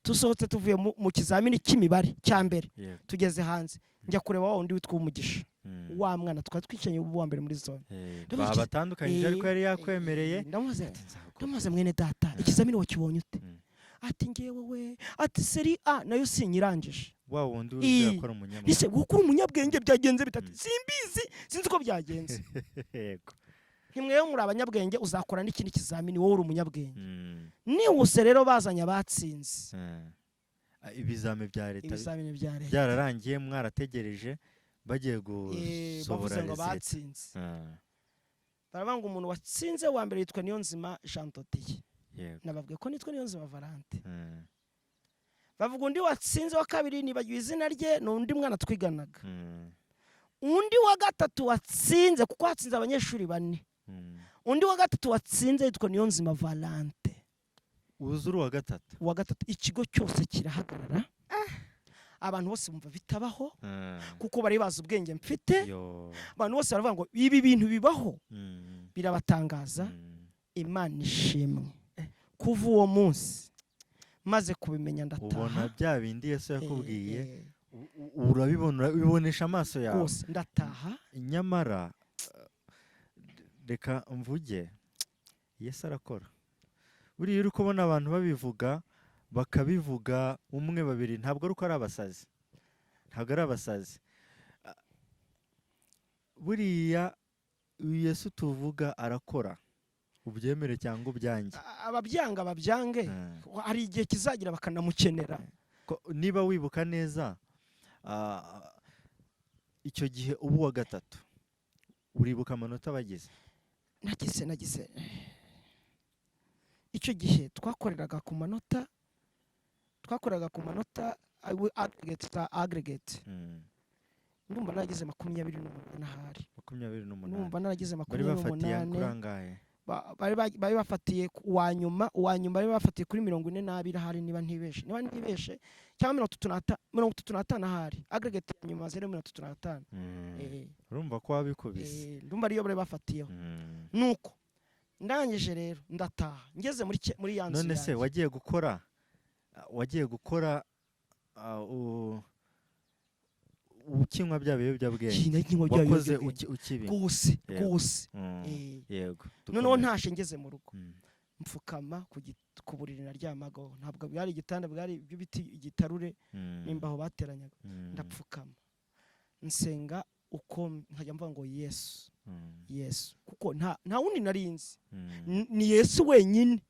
tusohotse tuvuye mu kizamini cy'imibare cya mbere, tugeze hanze njya kureba wa wundi witwa Umugisha, wa mwana twatwicanye uwa mbere muri zone. Batandukanye ariko yari yakwemereye. Ndamaze mwene data ikizamini wakibonye ute? Ati ngewe we ati seri A nayo sinyirangije. Wa wundi uzakora umunyabwenge. Nise gukora umunyabwenge byagenze bitatu. Simbizi, sinzi ko byagenze. Yego. Kimweyo muri abanyabwenge uzakora n'ikindi kizamini wowe uri umunyabwenge. Nihuse rero bazanya abatsinze. Ibizamini bya leta byararangiye byararangiye mwarategereje bagiye bavuze gusohora ngo reseta. batsinze barabanga umuntu watsinze wa mbere yitwa Niyonzima Jean Todiye nababwiye ko nitwa Niyonzima Valante bavuga undi watsinze wa kabiri nibagiwe izina rye n'undi mwana twiganaga undi wa gatatu watsinze kuko hatsinze abanyeshuri 4 undi wa gatatu watsinze yitwa Niyonzima Valante uzuru wa gatatu ikigo cyose kirahagarara abantu bose bumva bitabaho kuko bari bazi ubwenge mfite abantu bose baravuga ngo ibi bintu bibaho birabatangaza Imana ishimwe kuva uwo munsi maze kubimenya ndataha ubona bya bindi Yesu yakubwiye urabibona bibonesha amaso yawe rwose ndataha nyamara reka mvuge Yesu arakora buriya uri kubona abantu babivuga bakabivuga umwe babiri ntabwo ari uko ari abasazi buriya Yesu tuvuga arakora ubyemere cyangwa ubyange ababyanga babyange hari igihe kizagira bakanamukenera niba wibuka neza icyo gihe ubu wa gatatu uribuka amanota bagize nagize icyo gihe twakoreraga ku manota aggregate ndumva naragize 28 ahari 28 ndumva naragize 28 bari bafatiye kurangaye bari bafatiye uwa nyuma bari bafatiye kuri 42 ahari niba ntibeshe cyangwa 35 ahari aggregate ya nyuma 35 urumva ko wabikubise ndumva ariyo bari bafatiyeho nuko ndangije rero ndataha ngeze muri yanzu none se wagiye gukora ukinywa bya biyobyabwenge wakoze ukibi gose yego noneho ntashe ngeze mu rugo mfukama ku buriri naryamagaho ntabwo byari igitanda byari by'ibiti igitarure n'imbaho bateranyaga ndapfukama nsenga uko nkajya mvuga ngo Yesu kuko nta wundi narinzi ni Yesu wenyine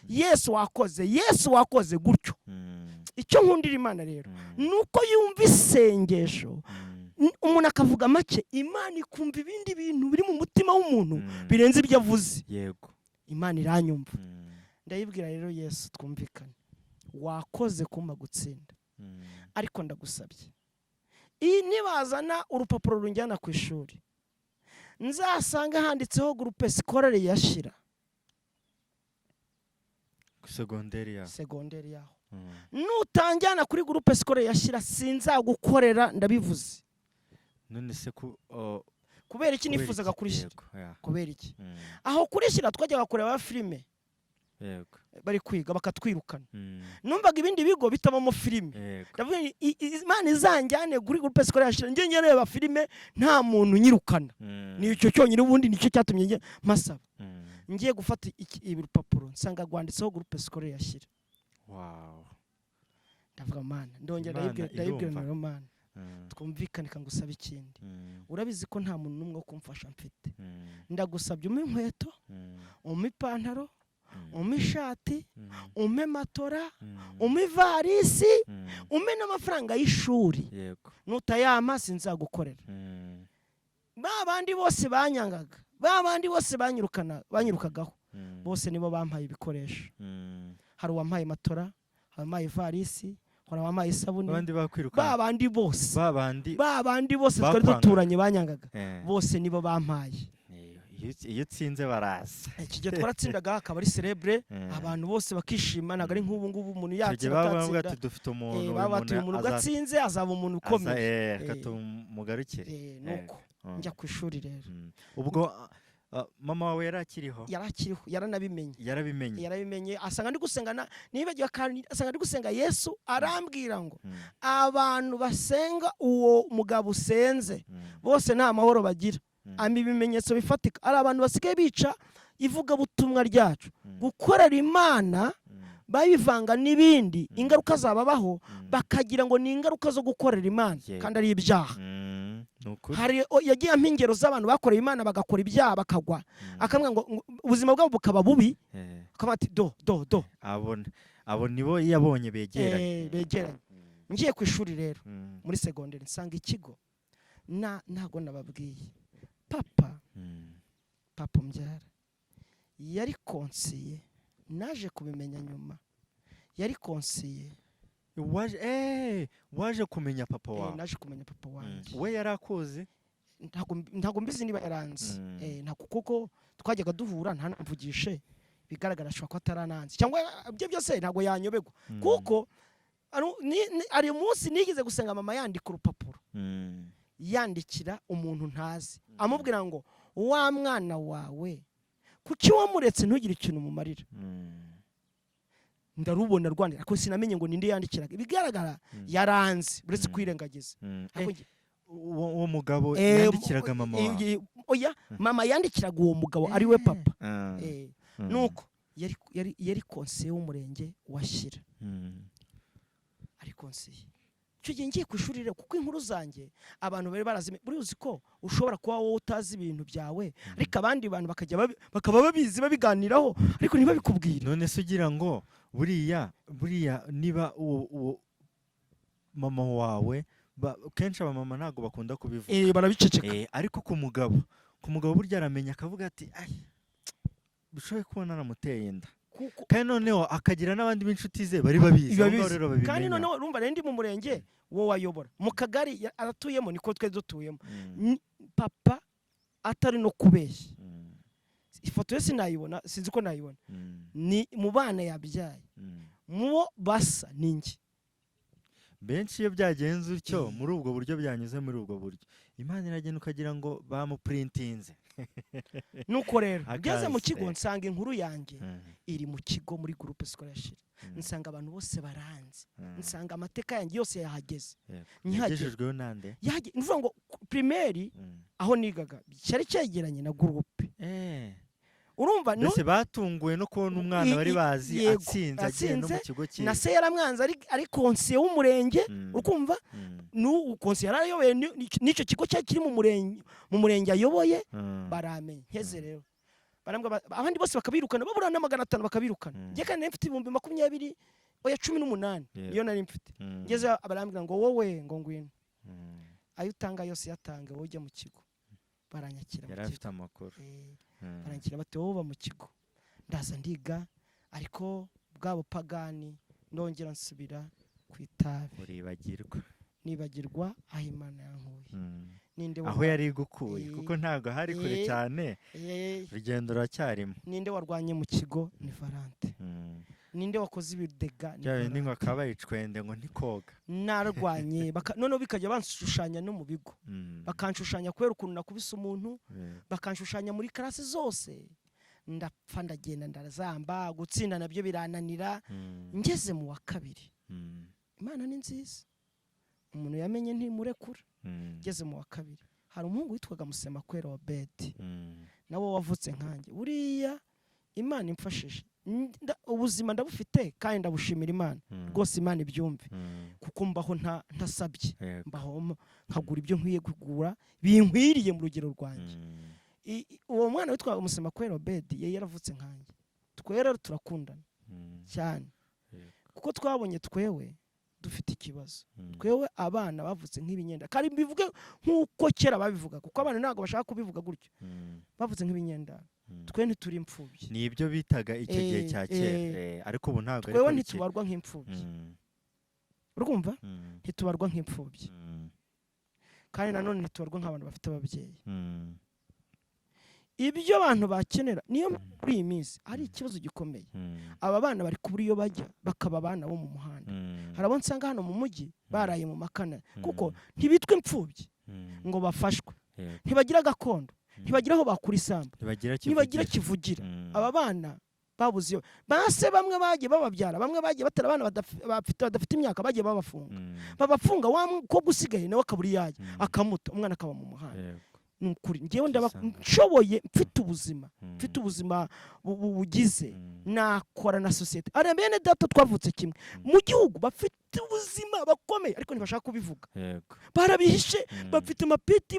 Yesu wakoze gutyo icyo nkundira Imana rero nuko yumva isengesho umuntu akavuga make Imana ikumva ibindi bintu biri mu mutima w'umuntu birenze ibyo avuze yego Imana iranyumva ndayibwira rero Yesu twumvikane wakoze kumpa gutsinda ariko ndagusabye nibazana urupapuro runjyana ku ishuri nzasanga handitseho groupe scolaire yashira segonderi yaho nutanjyana kuri groupe scolaire yashira sinzagukorera ndabivuze none se kubera iki nifuzaga kurishira kubera iki aho kurishira twajyaga kureba filime bari kwiga bakatwirukana numvaga ibindi bigo bitabamo filime ndavuga Imana izanjyane kuri groupe scolaire yashira ngiye nyareba filime nta muntu nyirukana nicyo cyonyine ubundi nicyo cyatumye ngiye masaba ngiye gufata ibirupapuro nsanga gwanditseho groupe scolaire yashira ndavuga Mana ndongera ndayibwira Mana twumvikane kangusaba ikindi urabizi ko nta muntu numwe wo kumfasha mfite ndagusabye umpe inkweto umpe ipantaro umpe ishati umpe matora umpe ivarisi umpe n'amafaranga y'ishuri nutayama sinzagukorera babandi bose banyangaga babandi bose banyirukagaho bose nibo bampaye ibikoresho hari uwampaye matora wampaye ivarisi hari uwampaye isabune babandi bose twari duturanye banyangaga bose nibo bampaye iyo utsinze baraza iki gihe twaratsindaga akaba ari celebre abantu bose bakishima ntago ari nk'ubu ngubu umuntu yatsinda dufite umuntu gatsinze azaba umuntu ukomeye akatumugarukire nuko njya ku ishuri rero ubwo mama wawe yarakiriho yarabimenye asanga ndi gusenga nibagiwe kandi asanga ndi gusenga Yesu arambwira ngo abantu basenga uwo mugabo usenze bose nta mahoro bagira ami ibimenyetso bifatika ari abantu basigaye bica ivuga butumwa ryacu gukorera Imana babivanga n'ibindi ingaruka zababaho bakagira ngo ni ingaruka zo gukorera Imana kandi ari ibyaha hari yagiye ampingero z'abantu bakoreye Imana bagakora ibyaha bakagwa akamwe ngo ubuzima bwabo bukaba bubi akamati do abo nibo yabonye begeranye ngiye ku ishuri rero muri segonderi nsanga ikigo ntago nababwiye papa umbyara yari konsiye, naje kubimenya nyuma, yari konsiye. waje kumenya papa wawe? Naje kumenya papa wanjye. We yarakoze? ntago mbizi niba yaranze, ntago kuko twajyaga duhura ntamvugishe, bigaragara ashobora ko atarananze cyangwa ibyo byose ntago yanyobegwa, kuko ari umunsi nigeze gusenga mama yandika urupapuro, yandikira umuntu ntazi, amubwira ngo wa mwana wawe kuki wamuretse ntugire ikintu umumarira. Ndarubona rwandira ariko sinamenye ngo ninde yandikiraga, bigaragara yaranze uretse kwirengagiza. Uwo mugabo yandikiraga mama wawe? Oya, mama yandikiraga uwo mugabo ariwe papa. Nuko yari konsiye w'umurenge wa Shyira, ari konsiye. Icyo gihe ngiye ku ishuri rero, kuko inkuru zanjye abantu bari barazime, buri uzi ko ushobora kuba wowe utazi ibintu byawe, ariko abandi bantu bakaba babizi babiganiraho ariko ntibabikubwire. None se ugira ngo buriya niba uwo mama wawe, kenshi abamama ntabwo bakunda kubivuga, barabiceceka. Ariko ku mugabo burya aramenya akavuga ati bishoboye kubona naramuteye inda, kandi noneho akagira n'abandi b'inshuti ze bari babizi, kandi noneho urumva rero ndi mu murenge wo wayobora, mu kagari aratuyemo niko twe dutuyemo. Papa atari no kubeshya, ifoto ye sinayibona, sinzi ko nayibona, ni mu bana yabyaye, mubo basa ninjye. Benshi iyo byagenze utyo muri ubwo buryo, byanyuze muri ubwo buryo, Imana iragenda ukagira ngo bamuprintinze. Nuko rero ngeze mu kigo nsanga inkuru yanjye iri mu kigo muri groupe scolaire, nsanga abantu bose baranze, nsanga amateka yanjye yose yahageze. Yagejejweho nande? Nuvuga ngo primaire aho nigaga cyari cyegeranye na groupe. Urumva ndetse batunguwe no kubona umwana bari bazi atsinze agiye no mu kigo cye, na se yaramwanze ari konsiye w'umurenge. Ukumva konsiye yarayoboye n'icyo kigo cyari kiri mu murenge ayoboye. Baramenye nkeze rero, abandi bose bakabirukana, babura na 500 bakabirukana. Ngiye kandi mfite 20 oya 18 iyo nari mfite. Ngeze abarambwira ngo wowe ngo ngwino, ayo utanga yose yatanga, wowe ujya mu kigo. Baranyakira, yari afite amakuru. Baranyakira bati wowe mu kigo. Ndaza ndiga, ariko bwabo pagani ndongera nsubira ku itabi. Nibagirwa aho Imana yankuye. Aho yari gukuye, kuko ntago hari kure cyane, urugendo ruracyarimo. Ninde warwanye mu kigo? Ni Valante. Ninde wakoze ibidega? Ni ngo akaba yicwende ngo ntikoga. Narwanye noneho bikajya banshushanya no mu bigo, bakanshushanya kubera ukuntu nakubise umuntu, bakanshushanya muri classe zose. Ndapfa ndagenda ndarazamba, gutsinda nabyo birananira. Ngeze mu wa kabiri, Imana ni nziza, umuntu yamenye ntimurekura. Ngeze mu wa kabiri, hari umuhungu witwaga Musemakwera wa Beti, nawe wavutse nkanjye. Buriya Imana imfashije, ubuzima ndabufite kandi ndabushimira Imana rwose. Imana ibyumve, kuko mbaho ntasabye, mbaho nkagura ibyo nkwiye kugura binkwiriye mu rugero rwanjye. Uwo mwana witwa Musemakwera Obedi yari yaravutse nkanjye. Twera turakundana cyane, kuko twabonye twewe dufite ikibazo. Twewe abana bavutse nk'ibinyenda, kandi bivuge nk'uko kera babivuga, kuko abana ntabwo bashaka kubivuga gutyo. Bavutse nk'ibinyenda, twe ntituri imfubyi. Ni ibyo bitaga icyo gihe cya kera, ariko ubu ntabwo twewe ntitubarwa nk'imfubyi. Urumva? Ntitubarwa nk'imfubyi, kandi nanone ntitubarwa nk'abantu bafite ababyeyi. Ibyo abantu bakenera niyo muri iyi minsi ari ikibazo gikomeye. Aba bana bari kubura iyo bajya, bakaba abana bo mu muhanda. Harabo nsanga hano mu mujyi baraye mu makana, kuko ntibitwe imfubyi ngo bafashwe, ntibagira gakondo, ntibagira aho bakura isambu, ntibagira kivugira. Aba bana babuze base, bamwe bagiye bababyara, bamwe bagiye batera abana badafite imyaka, bagiye babafunga ko gusigaye nawe akaburi yaje akamuta, umwana akaba mu muhanda. Nukuri ngiye nshoboye, mfite ubuzima bugize, nakora na societe. Ari bene data twavutse kimwe mu gihugu, bafite ubuzima bakomeye, ariko ntibashaka kubivuga. Barabihishe, bafite amapeti,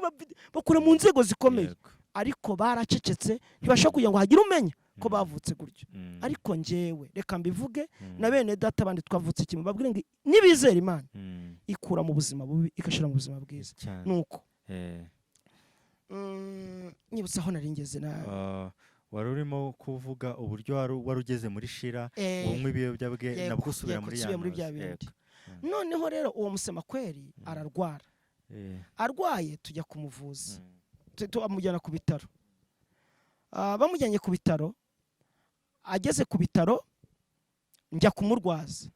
bakora mu nzego zikomeye, ariko baracecetse, ntibashaka kugira ngo hagire umenya ko bavutse gutyo ariko njyewe reka mbivuge na bene data bandi twavutse kimwe babwire ngo nibizera Imana ikura mu buzima bubi ikashira mu buzima bwiza nuko nyibutsa aho naringeze na wari urimo kuvuga uburyo wari ugeze muri shira umwe ibiyobyabwenge nabwo usubira muri bya bindi noneho rero uwo musemakweri ararwara arwaye tujya kumuvuza amujyana ku bitaro bamujyanye ku bitaro ageze ku bitaro njya kumurwaza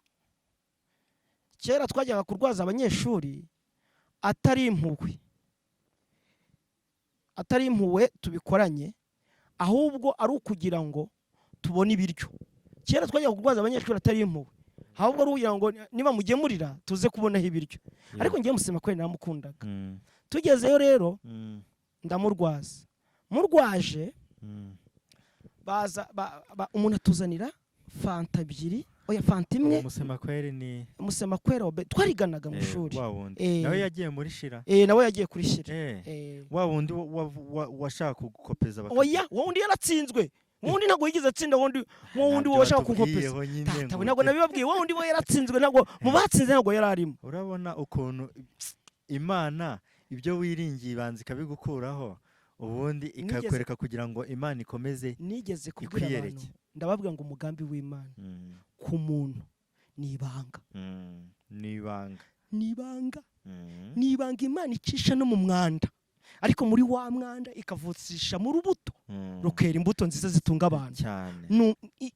kera twajyaga kurwaza abanyeshuri atari impuhwe tubikoranye ahubwo ari ukugira ngo tubone ibiryo kera twajyaga kurwaza abanyeshuri atari impuhwe ahubwo ari ukugira ngo niba mugemurira tuze kubonaho ibiryo ariko ngiye musemakweri naramukundaga tugezeyo rero ndamurwaza murwaje baza umuntu atuzanira fanta ebyiri oya fanta imwe musemakweri twariganaga mu ishuri nawe yagiye muri shira nawe yagiye kuri shira wa wundi washaka gukopeza oya wa wundi yaratsinzwe wundi ntabwo yigeze atsinda wundi washaka kunkopeza ntabwo nabibabwiye wa wundi we yaratsinzwe ntabwo mu batsinze ntabwo yari arimo urabona ukuntu Imana ibyo wiringiye ibanza ikabigukuraho ubundi ikakwereka kugira ngo Imana ikomeze nigeze kubwira abantu ndababwira ngo umugambi w'Imana ku muntu nibanga Imana icisha no mu mwanda ariko muri wa mwanda ikavutsisha mu rubuto rukera imbuto nziza zitunga abantu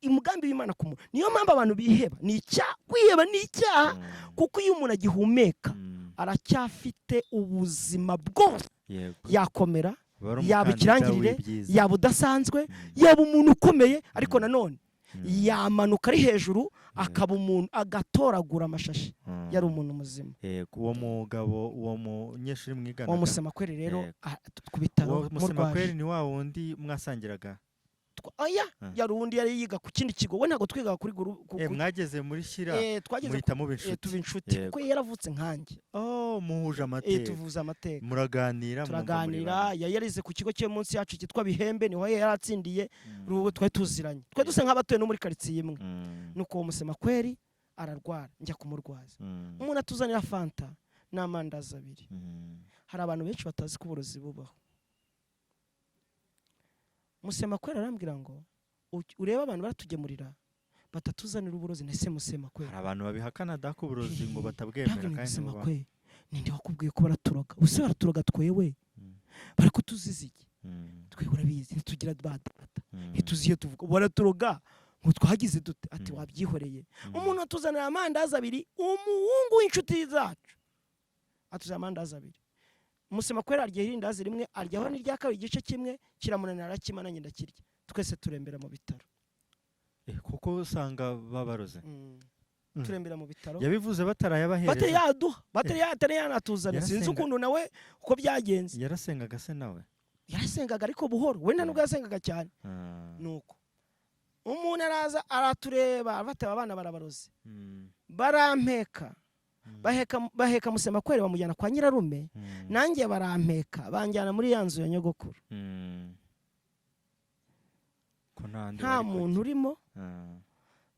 umugambi w'Imana ku muntu niyo mpamvu abantu biheba ni icyaha kwiheba ni icyaha kuko iyo umuntu agihumeka aracyafite ubuzima bwose yakomera yaba ikirangirire yaba udasanzwe yaba umuntu ukomeye ariko nanone yamanuka ari hejuru akaba umuntu agatoragura amashashi yari umuntu muzima uwo mugabo uwo munyeshuri mwigana uwo musemakweri rero ku bitaro uwo musemakweri ni wa wundi mwasangiraga oya yari uwundi yari yiga ku kindi kigo we ntabwo twigaga kuri mwageze muri shira muhita muba inshuti kuko yaravutse nkanjye muhuje amateka tuvuze amateka turaganira yarize ku kigo cyo munsi yacu cyitwa Bihembe niho yaratsindiye twari tuziranye twari dusa nk'abatuye no muri karitsiye imwe nuko uwo musemakweri ararwara njya kumurwaza umuntu atuzanira fanta n'amandazi abiri hari abantu benshi batazi ko uburozi bubaho musemakweri arambwira ngo urebe abantu baratugemurira batatuzanira uburozi nese musemakweri hari abantu babihakana dako uburozi ngo batabwemera kandi ninde wakubwiye ko baraturoga ubuse baraturoga twewe bari kutuziza iki twe urabizi tugira data ituziye tuvuga baraturoga ngo twagize dute ati wabyihoreye umuntu atuzanira amandazi abiri umuhungu w'inshuti zacu atuzanira amandazi abiri musemakweri arya irindazi rimwe aryaho n'irya kabiri igice kimwe kiramunanira arakimana ngenda kirya twese turembera mu bitaro kuko usanga babaroze turembera mu bitaro yabivuze batarayabahereza batari yanatuzana sinzi ukuntu nawe uko byagenze yarasengaga se nawe yarasengaga ariko buhoro we nta nubwo yasengaga cyane nuko umuntu araza aratureba bataba abana barabaroze barampeka baheka musemakweri bamujyana kwa nyirarume nanjye barampeka banjyana muri ya nzu ya nyogokuru nta muntu urimo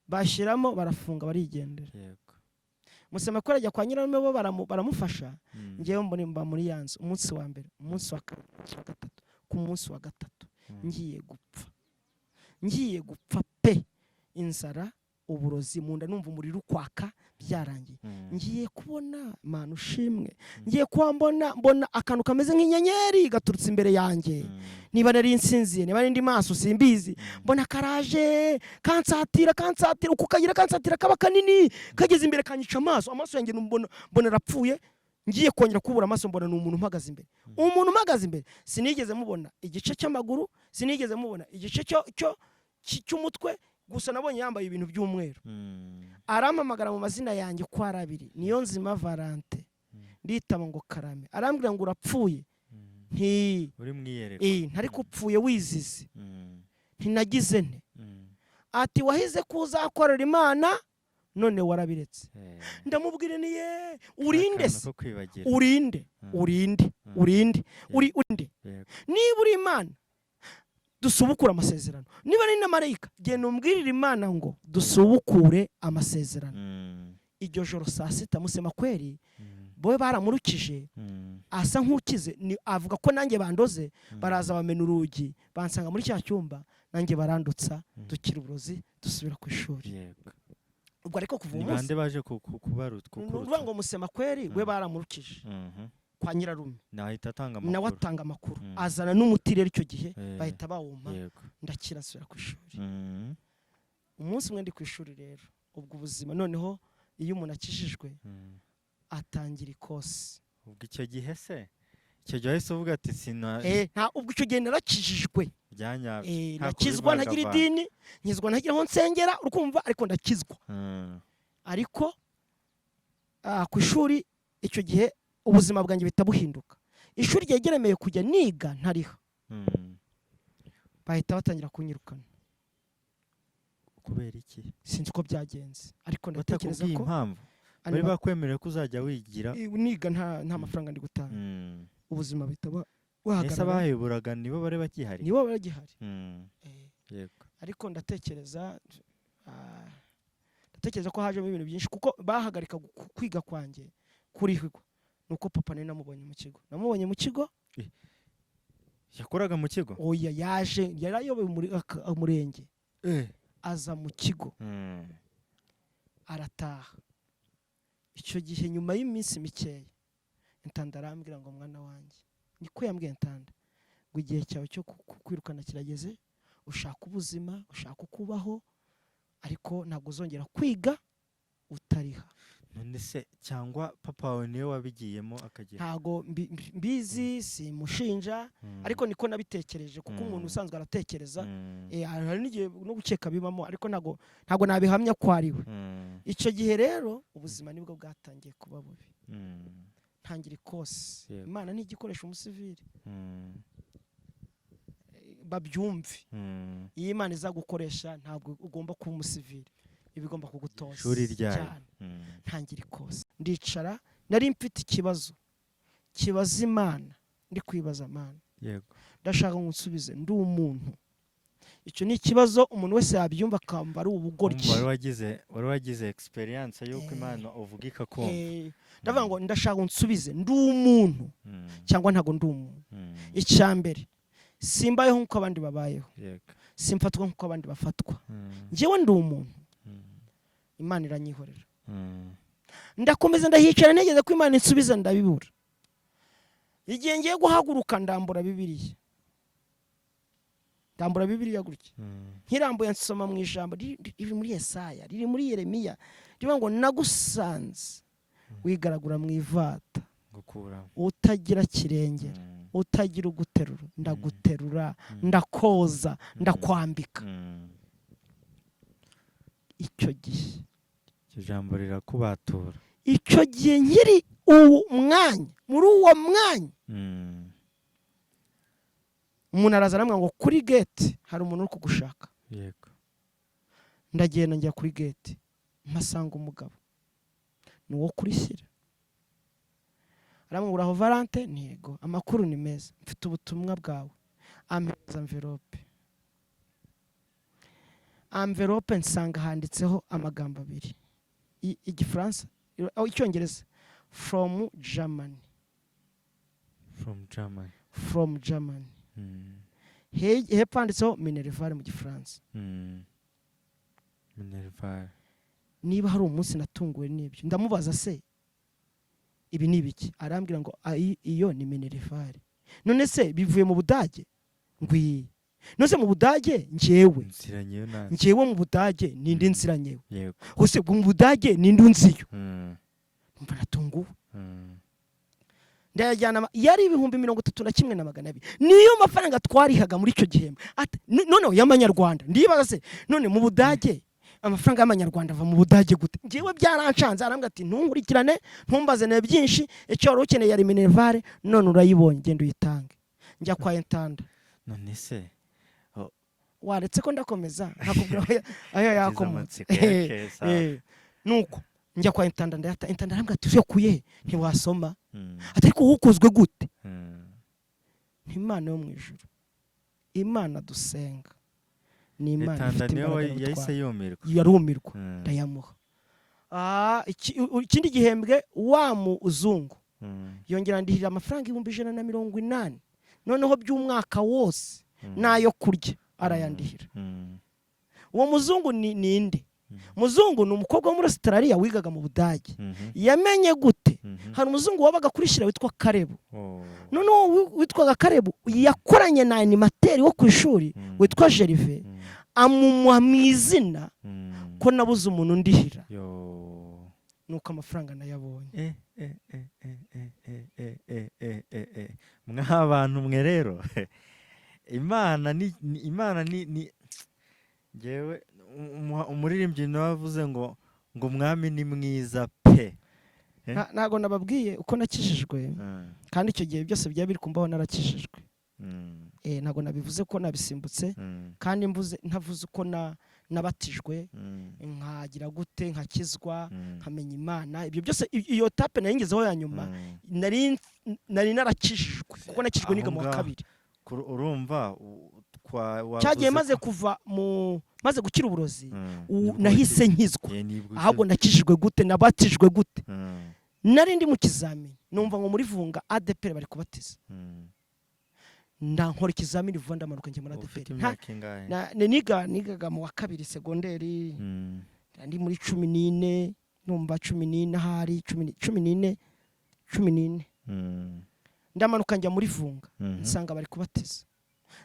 bashyiramo barafunga barigendera musemakweri ajya kwa nyirarume bo baramufasha ngewe mba muri ya nzu umunsi wa mbere umunsi wa kabiri umunsi wa gatatu ku munsi wa gatatu ngiye gupfa pe inzara uburozi mu nda numva umuriro ukwaka byarangiye ngiye kubona Mana ushimwe ngiye kuba mbona akantu kameze nk'inyenyeri gaturutse imbere yanjye niba nari nsinziye niba ndi maso simbizi mbona karaje kansatira uko kagira kansatira kaba kanini kageze imbere kanyica amaso yanjye mbona rapfuye ngiye kongera kubura amaso mbona n'umuntu mpagaze imbere sinigeze mubona igice cy'amaguru sinigeze mubona igice cy'umutwe gusa nabonye yambaye ibintu by'umweru arampamagara mu mazina yanjye ko ari abiri niyo nzima Valente nditama ngo Karame arambwira ngo urapfuye uri mwiyereko ntari kupfuye wizize ntinagize nte ati wahize kuzakorera Imana none warabiretse ndamubwire niye urinde urinde niba uri Imana dusubukure amasezerano. Niba ari na marayika genda umbwirire Imana ngo dusubukure amasezerano. Iryo joro saa sita musema kweri boye baramurukije asa nk'ukize, avuga ko nanjye bandoze, baraza bamena urugi bansanga muri cya cyumba, nanjye barandutsa dukira uburozi dusubira ku ishuri. Ubwo ariko kuva umunsi bande baje kubarutwa kuruvuga ngo musema kweri we baramurukije kwa nyirarume, nawe atanga amakuru azana n'umuti rero icyo gihe bahita bawuma, ndakira nsubira ku ishuri. Umunsi umwe ndi ku ishuri rero, ubwo ubuzima noneho iyo umuntu akijijwe atangira ikosi. Ubwo icyo gihe se icyo gihe wahise uvuga ati sina nta ubwo icyo gihe narakijijwe byanyabyo, nakizwa ntagira idini, nkizwa ntagira aho nsengera, urukumva, ariko ndakizwa. Ariko ku ishuri icyo gihe ubuzima bwanjye bitabuhinduka. Ishuri ryegeremeye kujya niga ntariha, bahita batangira kunyirukana. Kubera iki? Sinzi ko byagenze, ariko ndatekereza ko impamvu bari bakwemerera ko uzajya wigira niga nta mafaranga ndi gutanga. Ubuzima bitaba wahagarara. Ese abaheburaga nibo bari bakihari? Nibo bari bagihari. Yego. Ariko ndatekereza ko hajemo ibintu byinshi, kuko bahagarika kwiga kwanjye kurihirwa nuko papa nari namubonye mu kigo. Namubonye mu kigo. Yakoraga mu kigo? Oya, yaje yarayoboye umurenge. Aza mu kigo. Arataha. Icyo gihe nyuma y'iminsi mikeya intanda arambwira ngo mwana wanjye, niko yambwiye intanda, ngo igihe cyawe cyo kwirukana kirageze, ushaka ubuzima, ushaka kubaho, ariko ntabwo uzongera kwiga utariha. None se cyangwa papa wawe niwe wabigiyemo akagira? Ntago mbizi, simushinja, ariko niko nabitekereje, kuko umuntu usanzwe aratekereza, hari n'igihe no gukeka bibamo, ariko ntago nabihamya ko ariwe. Icyo gihe rero ubuzima nibwo bwatangiye kuba bubi. Ntangira ikosi. Imana ni igikoresho umusivili. Babyumve. Iyi Imana izagukoresha ntabwo ugomba kuba umusivili, ibigomba kugutoza. Shuri ryayo. Ntangira ikosi. Ndicara, nari mfite ikibazo kibaza Imana, ndi kwibaza Imana. Yego. Ndashaka nsubize ndi umuntu. Icyo ni ikibazo umuntu wese yabyumva akamba ari ubugoryi. Wari wagize experience yuko Imana uvuga ikakumva. Ndavuga ngo ndashaka nsubize ndi umuntu cyangwa ntago ndi umuntu. Icyambere, simbayeho nkuko abandi babayeho. Simfatwa nkuko abandi bafatwa. Njyewe ndi umuntu. Imana iranyihorera. Ndakomeza ndahicara negeze ko Imana insubiza ndabibura. Igihe ngiye guhaguruka ndambura Bibiliya. Ndambura Bibiliya gutya. Nkirambuye nsoma mu ijambo riri muri Yesaya, riri muri Yeremiya. Rivuga ngo nagusanze wigaragura mu ivata. Utagira kirengera, utagira uguterura, ndaguterura, ndakoza, ndakwambika. Icyo gihe ijambo rirakubatura. Icyo gihe nkiri umwanya, muri uwo mwanya umuntu araza aramubwira ngo kuri gate hari umuntu uri kugushaka. Yego. Ndagenda njya kuri gate, mpasanga umugabo nuwo kurishyira. Aramubwira aho Valente, ntego amakuru ni meza, mfite ubutumwa bwawe. Ameza envelope nsanga handitseho amagambo abiri, igifaransa icyongereza, from Germany. Hepfo handitseho Minerval mu gifaransa. Niba hari umunsi natunguwe n'ibyo, ndamubaza se ibi ni ibiki? Arambwira ngo iyo ni Minerval. None se bivuye mu Budage? Ngwi. None se mu Budage njyewe mu Budage nindi nziranyewe. Yego. Hose mu Budage nindi unziyo. Mba natunguwe. Ndayajyana, yari 31,200. Niyo mafaranga twarihaga muri icyo gihembwe. None y'amanyarwanda. Ndibaza se none mu Budage amafaranga y'amanyarwanda ava mu Budage gute? Ngiwe byaranshanze. Arambwira ati ntunkurikirane, ntumbaze ne byinshi, icyo wari ukeneye yari Minerval, none urayibonye, genda uyitange. Njya kwa intanda. None se waretse ko ndakomeza nakubwira ayo yakomotse. Nuko njya kwa intanda, intanda arambwira ati uze kuye ntiwasoma. Ati ariko ukozwe gute? Imana yo mu ijuru imana dusenga ni imana ifite imbaraga yahise yumirwa yarumirwa ndayamuha. Ikindi gihembwe wa muzungu yongera ndihira amafaranga 180 noneho by'umwaka wose nayo kurya arayandihira. Uwo muzungu ni inde? Muzungu ni umukobwa wo muri Australia wigaga mu Budage. Yamenye gute? Hari umuzungu wabaga kurishira witwa Karebu. Noneho witwaga Karebu yakoranye na animateri wo ku ishuri witwa Jerive amumuha mwizina ko nabuze umuntu ndihira. Nuko amafaranga nayabonye. Mwabantu mwe rero Imana ni jewe umuririmbyi navuze ngo umwami ni mwiza pe. Nago nababwiye uko nakijijwe kandi icyo gihe byose byaba biri kumbaho narakijijwe. Nago nabivuze ko nabisimbutse kandi ntavuze uko nabatijwe nkagira gute nkakizwa nkamenya Imana. Ibyo byose iyo tape naringezeho ya nyuma nari narakijijwe kuko nakijijwe niga mu wa kabiri. Urumva cyagiye maze gukira uburozi nahise nkizwa. Ahubwo nakijijwe gute nabatijwe gute? Nari ndi mu kizamini numva ngo muri Vunga ADPR bari kubatiza. Ndankora ikizamini vuba ndamanuka njye muri ADPR. Nigaga mu wa kabiri segonderi ndi muri 14 numva 14 hari 14 ndamanuka njya muri Vunga nsanga bari kubatiza.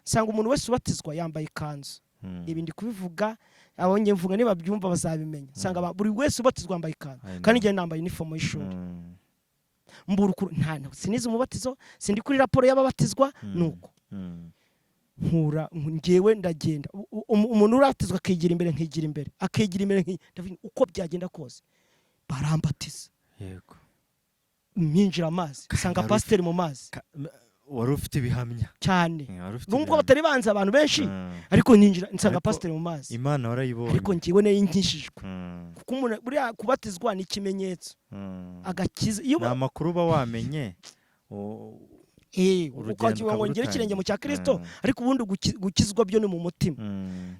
Nsanga umuntu wese ubatizwa yambaye ikanzu. Ibi ndi kubivuga abonye mvuga niba byumva bazabimenya. Nsanga buri wese ubatizwa yambaye ikanzu kandi ngiye nambaye uniform y'ishuri. Mburukuru sinize umubatizo sindi kuri raporo y'ababatizwa nuko nkura ngewe ndagenda umuntu uratizwa akigira imbere nkigira imbere akigira imbere uko byagenda kose barambatiza. Yego mpinjira amazi nsanga pasiteri mu mazi. Wari ufite ibihamya cyane nubwo batari banza abantu benshi ariko ninjira nsanga pasiteri mu mazi. Imana warayibonye ariko ngiwe nayo nkishijwe kuko umuntu buriya kubatizwa ni ikimenyetso agakiza. Iyo amakuru ba wamenye ukagira ngo ngire ikirenge mu cya Kristo ariko ubundi gukizwa byo ni mu mutima.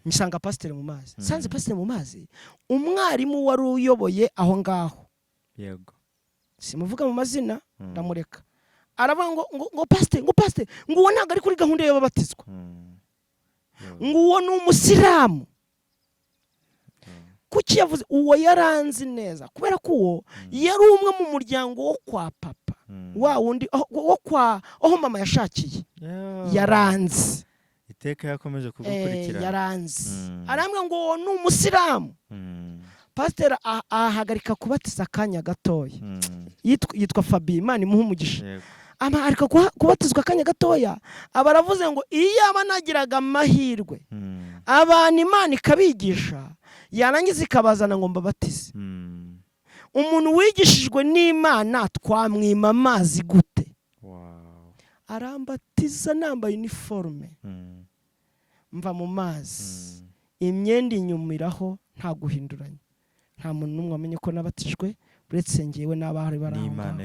Nsanga pasiteri mu mazi. Sanze pasiteri mu mazi umwarimu wari uyoboye aho ngaho. Yego simuvuga mu mazina ndamureka. Aravuga ngo pasiteri ngo uwo ntabwo ari kuri gahunda y'ababatizwa. Ngo uwo ni umusiramu. Kuki yavuze uwo yaranzi neza kubera ko uwo yari umwe mu muryango wo kwa papa wa wundi aho mama yashakiye yaranzi. Iteka yakomeje kugukurikirana yaranzi. Arambwa ngo uwo ni umusiramu. Pasiteri ahagarika kubatiza akanya gatoya. Yitwa Fabi Imana imuha umugisha. Ariko kubatizwa akanya gatoya abaravuze ngo iyo abanagiraga amahirwe abantu Imana ikabigisha yarangiza ikabazana ngo mbabatize. Umuntu wigishijwe n'Imana twamwima amazi gute? Arambatiza nambaye uniforme mva mu mazi imyenda inyumiraho nta guhinduranya. Nta muntu n'umwe wamenye ko nabatijwe uretse ngewe n'abahari baranga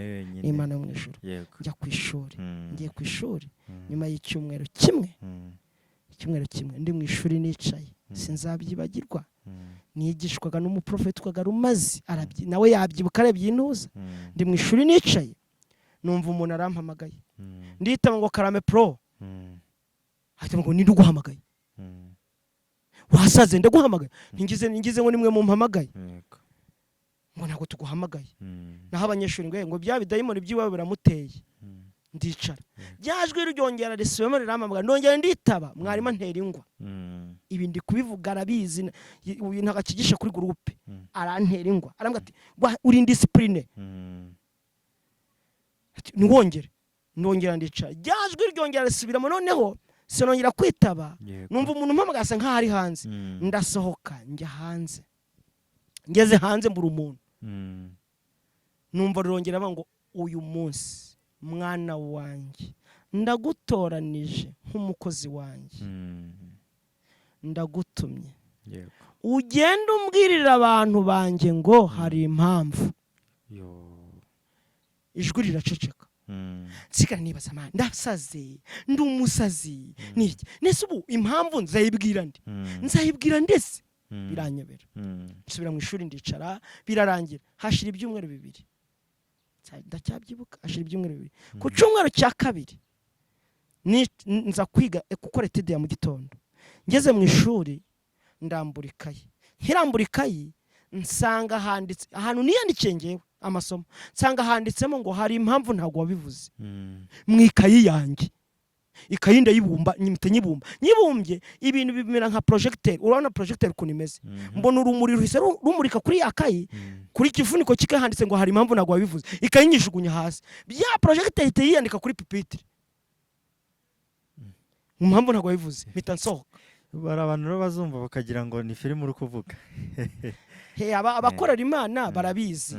Imana yo mu ijuru. Njya ku ishuri ngiye ku ishuri nyuma y'icyumweru kimwe ndi mu ishuri nicaye sinzabyibagirwa. Nigishwaga n'umuprofeti witwaga Rumazi nawe yabyibuka arebye intuza. Ndi mu ishuri nicaye numva umuntu arampamagaye nditaba ngo Karame Pro ati ngo ninde uguhamagaye wasaze ndaguhamagaye ngize ngo nimwe mu mpamagaye ngo ntabwo tuguhamagaye. Naho abanyeshuri ngo bya bidayimoni by'iwawe biramuteye ndicara byajwe ryongera risubemo riramamaga ndongera nditaba mwarimu ntera ingwa. Ibi ndi kubivuga arabizi uyu ntagakigisha kuri groupe arantera ingwa arambwa ati uri discipline ndongera ndicara byajwe ryongera risubiramo noneho sinongera kwitaba numva umuntu mpamagasa nka hari hanze ndasohoka njya hanze ngeze hanze mbura umuntu numva rongera ngo uyu munsi mwana wanjye ndagutoranije nk'umukozi wanjye ndagutumye ugenda umbwirira abantu banjye ngo hari impamvu. Ijwi riraceceka nsigara nibaza amana ndasaze ndi umusazi niki nese ubu impamvu nzayibwira ndese biranyobera nsubira mu ishuri ndicara birarangira hashira ibyumweru 2 ndacyabyibuka hashira ibyumweru 2 ku cyumweru cya kabiri nza kwiga gukora etide ya mu gitondo ngeze mu ishuri ndambura ikayi nsanga handitse ahantu niyandikiye ngewe amasomo nsanga handitsemo ngo hari impamvu ntago wabivuze mu ikayi yanjye ikayi ndayibumba nyibumbye ibintu bimera nka projecteur urabona projecteur ukuntu imeze mbona urumuri ruhise rumurika kuri akayi kuri kifuniko kike handitse ngo hari impamvu ntago wabivuze ikayi nyishugunya hasi bya projecteur ite yandika kuri pupitre impamvu ntago wabivuze mpita nsohoka bari abantu rero bazumva bakagira ngo ni filime uri kuvuga abakorera imana barabizi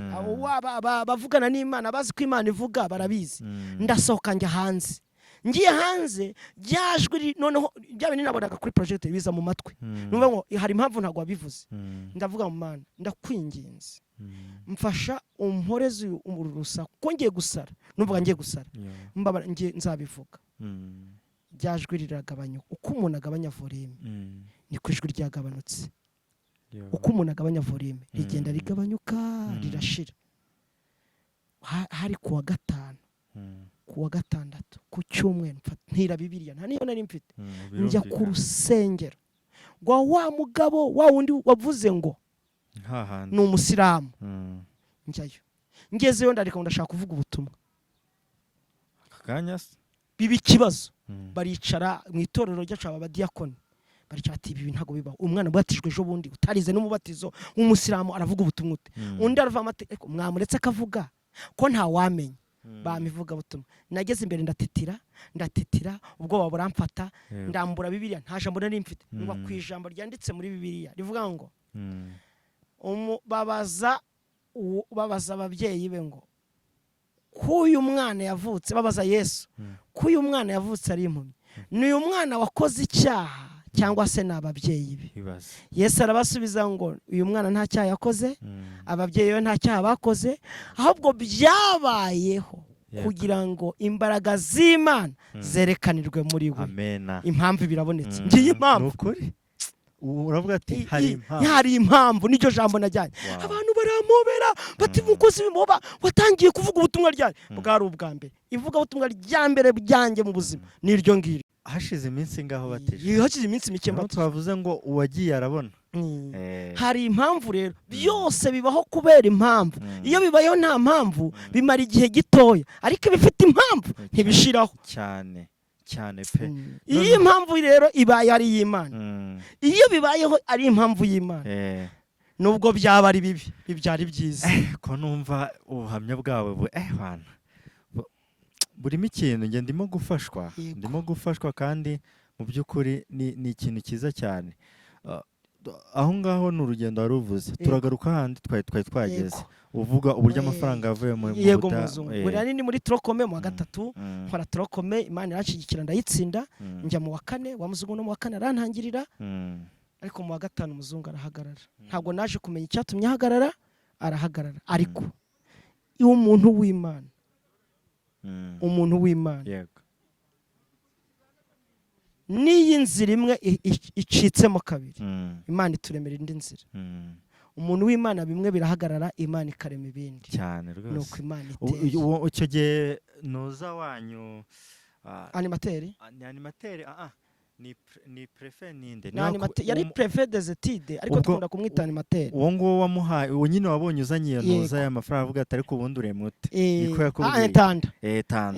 bavugana n'imana bazi ko imana ivuga barabizi ndasohoka njya hanze ngiye hanze byajwe noneho bya bintu nabonaga kuri project biza mu matwi numva ngo hari impamvu ntago wabivuze ndavuga mu mana ndakwinginze mfasha umporeze umururusa ko ngiye gusara numva ngiye gusara mbabara ngiye nzabivuga byajwe riragabanya uko umuntu agabanya volume ni kwijwi ryagabanutse uko umuntu agabanya volume rigenda rigabanyuka rirashira hari kuwa gatanu kuwa gatandatu ku cyumweru ntira bibiliya nta niyo nari mfite njya ku rusengero gwa wa mugabo wa wundi wavuze ngo ni umusiramu njyayo ngezeyo ndareka ndashaka kuvuga ubutumwa akanya bibi ikibazo baricara mu itorero ryacu abadiyakoni baricara ati ibi ntago bibaho umwana bwatijwe ejo bundi utarize n'umubatizo w'umusiramu aravuga ubutumwa ute undi arava amateko mwamuretse akavuga ko nta wamenye bamivuga butumwa nageze imbere ndatetira ubwo buramfata ndambura bibiliya nta jambo nari mfite ngwa ku ijambo ryanditse muri bibiliya rivuga ngo babaza ababyeyi be ngo kuyu mwana yavutse babaza Yesu kuyu mwana yavutse ari impumyi ni uyu mwana wakoze icyaha cyangwa se n'ababyeyi be Yesu arabasubiza ngo uyu mwana nta cyaha yakoze ababyeyi be nta cyaha bakoze ahubwo byabayeho kugira ngo imbaraga z'Imana zerekanirwe muri we impamvu birabonetse ngiye impamvu uravuga ati hari impamvu nicyo jambo najyanye abantu baramobera bati mukozi bimoba watangiye kuvuga ubutumwa ryari bwari ubwa mbere ivuga ubutumwa ryambere byanjye mu buzima niryo ngiri hashize iminsi ngaho batije hashize iminsi mike mbato twavuze ngo uwagiye arabona hari impamvu rero byose bibaho kubera impamvu iyo bibayeho nta mpamvu bimara igihe gitoya ariko bifite impamvu ntibishiraho cyane pe iyi impamvu rero ibaye ari y'Imana iyo bibayeho ari impamvu y'Imana nubwo byaba ari bibi bibyari byiza ko numva ubuhamya bwawe bana burimo ikintu nge ndimo gufashwa kandi mu by'ukuri ni ikintu cyiza cyane aho ngaho ni urugendo wari uvuze turagaruka handi twari twageze uvuga uburyo amafaranga yavuye mu yego muzungu buri ni muri trokome mu wa gatatu nkora trokome Imana irashigikira ndayitsinda njya mu wa kane wa muzungu no mu wa kane arantangirira ariko mu wa gatanu muzungu arahagarara ntabwo naje kumenya icyatumye ahagarara arahagarara ariko iyo umuntu w'Imana yego n'iyi nzira imwe icitsemo kabiri Imana ituremera indi nzira umuntu w'Imana bimwe birahagarara Imana ikarema ibindi cyane rwose nuko Imana iteye icyo gihe noza wanyu animateri ni prefe ninde yari prefe des études ariko tukunda kumwita animateri uwo ngo wamuhaye uwo nyine wabonye uzanye iyo noza y'amafaranga avuga ati ariko ubundi uremute niko yakubwiye tanda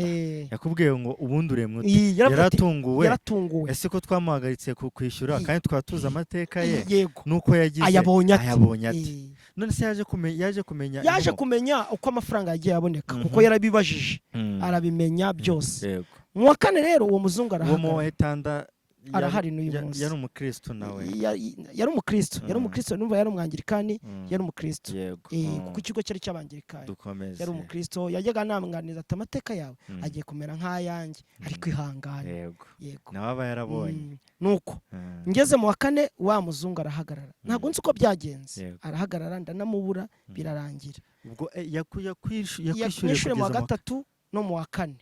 yakubwiye ngo ubundi uremute yaratunguwe ese ko twamuhagaritse kwishyura kandi twatuza amateka ye nuko yagize ayabonye ati none se yaje kumenya uko amafaranga yagiye aboneka kuko yarabibajije arabimenya byose mu wa kane rero uwo muzungu arahagarara arahari n'uyu munsi yari umukristo nawe yari umukristo numva yari umwangirikani yari umukristo kuko ikigo cyari cy'abangirikani yari umukristo yajyaga namwaniriza ati amateka yawe agiye kumera nk'ayanjye ariko ihangane yego nawe aba yarabonye nuko ngeze mu wa kane wa muzungu arahagarara ntabwo nzi uko byagenze arahagarara ndanamubura birarangira ubwo yakwishyure mu wa gatatu no mu wa 4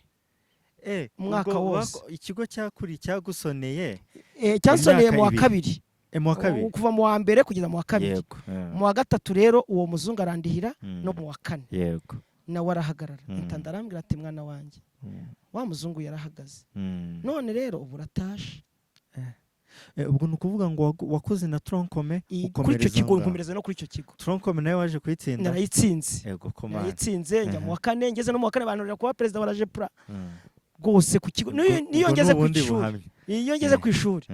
umwaka ubwo wose. ikigo cyagusoneye Cyansoneye mu wa 2 mu wa 2 kuva mu wa 1 kugeza mu wa 2. yego Mu wa 3 rero uwo muzungu arandihira no mu wa 4 yego nawe arahagarara. Intanda arambwira ati mwana wanjye wa muzungu yarahagaze none rero ubu uratashe. ubwo nukuvuga ngo wakoze na tronkome kuri icyo kigo nkomereza no kuri icyo kigo. tronkome nawe waje kuyitsinda? Narayitsinze. Yego komanda. Narayitsinze njya mu wa 4 ngeze no mu wa 4 banurira kuba perezida wa rajepra rwose ku kigo. Niyo ngeze ku ishuri iyo ngeze ku ishuri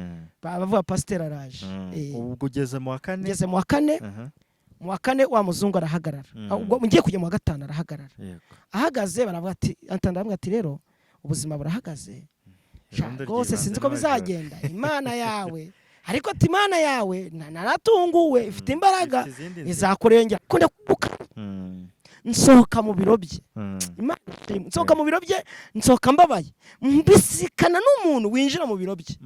bavuga pasiteri araje. ubwo ugeze mu wa 4? Ngeze mu wa 4 mu wa 4 wa muzungu arahagarara. Ubwo ngiye kujya mu wa 5 arahagarara. Ahagaze baravuga ati antandamwe ati rero ubuzima burahagaze rwose sinzi ko bizagenda. Imana yawe ariko ati Imana yawe naratunguwe ifite imbaraga izakurengera. Kunda kubuka nsohoka mu biro bye. Imana nsohoka mu biro bye nsohoka mbabaye mbisikana n'umuntu winjira mu biro bye.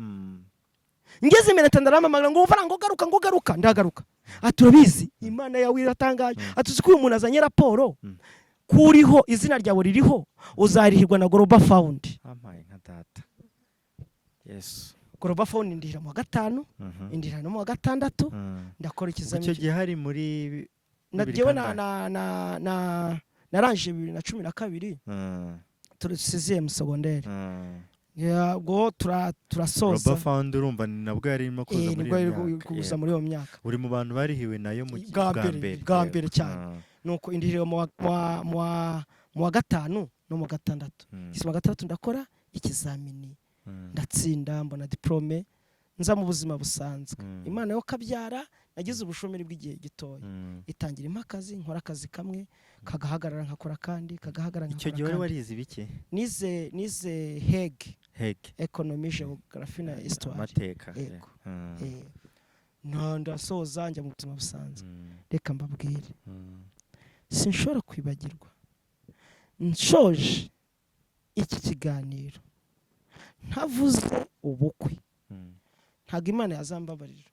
Ngeze imbere tandaramamagara ngo uvara ngo garuka ndagaruka. Aturabizi Imana yawe iratangaje. Atuzi ko uyu muntu azanye raporo kuriho izina ryawe ririho uzarihirwa na Global Fund. Amaye nka data. Yes. Global Fund ndihira mu wa 5 indihira no mu wa 6 ndakora ikizamini. Icyo gihe hari muri nagiye naranje 2012 turisiziye mu secondaire. Yego turasoza. Global Fund urumva nabwo yarimo kuza muri iyo myaka. Uri mu bantu barihiwe nayo mu bwa mbere cyane. Nuko indihira mu wa 5 no mu wa 6. Mu wa 6 ndakora ikizamini ndatsinda mbona diplome nza mu buzima busanzwe. Imana yo kabyara nagize ubushomeri bw'igihe gitoya itangira impakazi nkora akazi kamwe kagahagarara nkakora kandi kagahagarara nkakora. Icyo gihe warize ibiki? Nize Hege economy geography na histoire amateka. ndasoza njya mu buzima busanzwe. Reka mbabwire sinshobora kwibagirwa nshoje iki kiganiro ntavuze ubukwe ntago Imana yazambabarira.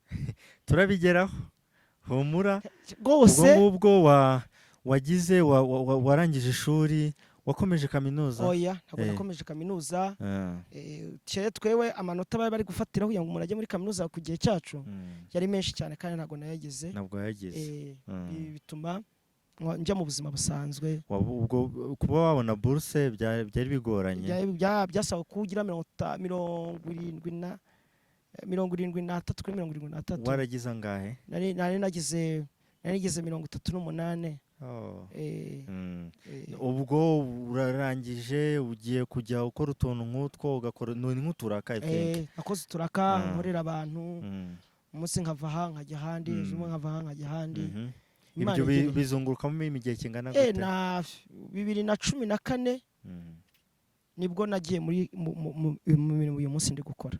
Turabigeraho humura rwose. ubwo wagize warangije ishuri wakomeje kaminuza? Oya ntabwo nakomeje kaminuza. Twewe amanota bari gufatiraho kugira ngo umuntu ajye muri kaminuza ku gihe cyacu yari menshi cyane kandi ntabwo nayageze. Bituma njya mu buzima busanzwe. Ubwo kuba wabona bourse byari bigoranye? Byasaba kugira 73 kuri 73. Waragize angahe? Nari nagize 38. ubwo urarangije ugiye kujya ukora utuntu nk'utwo ugakora nk'uturaka. Nakoze uturaka nkorera abantu umunsi nkava aha nkajya ahandi ejo nkava aha nkajya ahandi. Ibyo bizungurukamo igihe kingana gute? Na 2014 nibwo nagiye muri uyu munsi ndi gukora.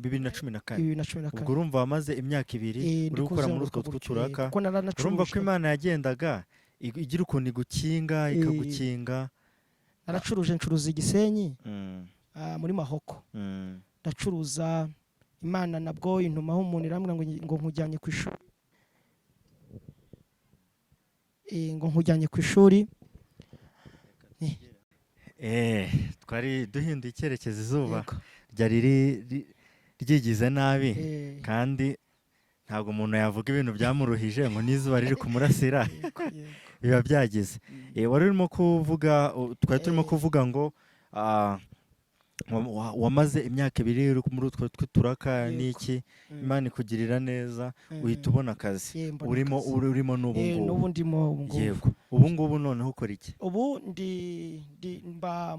2014 ubwo urumva wamaze imyaka 2 uri gukora muri utwo tw'uturaka. Urumva ko Imana yagendaga igira ukuntu igukinga ikagukinga. ncuruza Igisenyi muri Mahoko. Ndacuruza Imana nabwo intumaho umuntu irambwira ngo nkujyanye ku ishuri. Twari duhinduye icyerekezo izuba ryari ryigize nabi kandi ntabwo umuntu yavuga ibintu byamuruhije ngo n'izuba riri kumurasira biba byagize. Wari urimo kuvuga twari turimo kuvuga ngo wamaze imyaka 2 uri muri utwo tw'uturaka n'iki Imana ikugirira neza uhita ubona akazi urimo n'ubu ndimo. Yego ubu ngubu noneho ukora iki? Ubu mba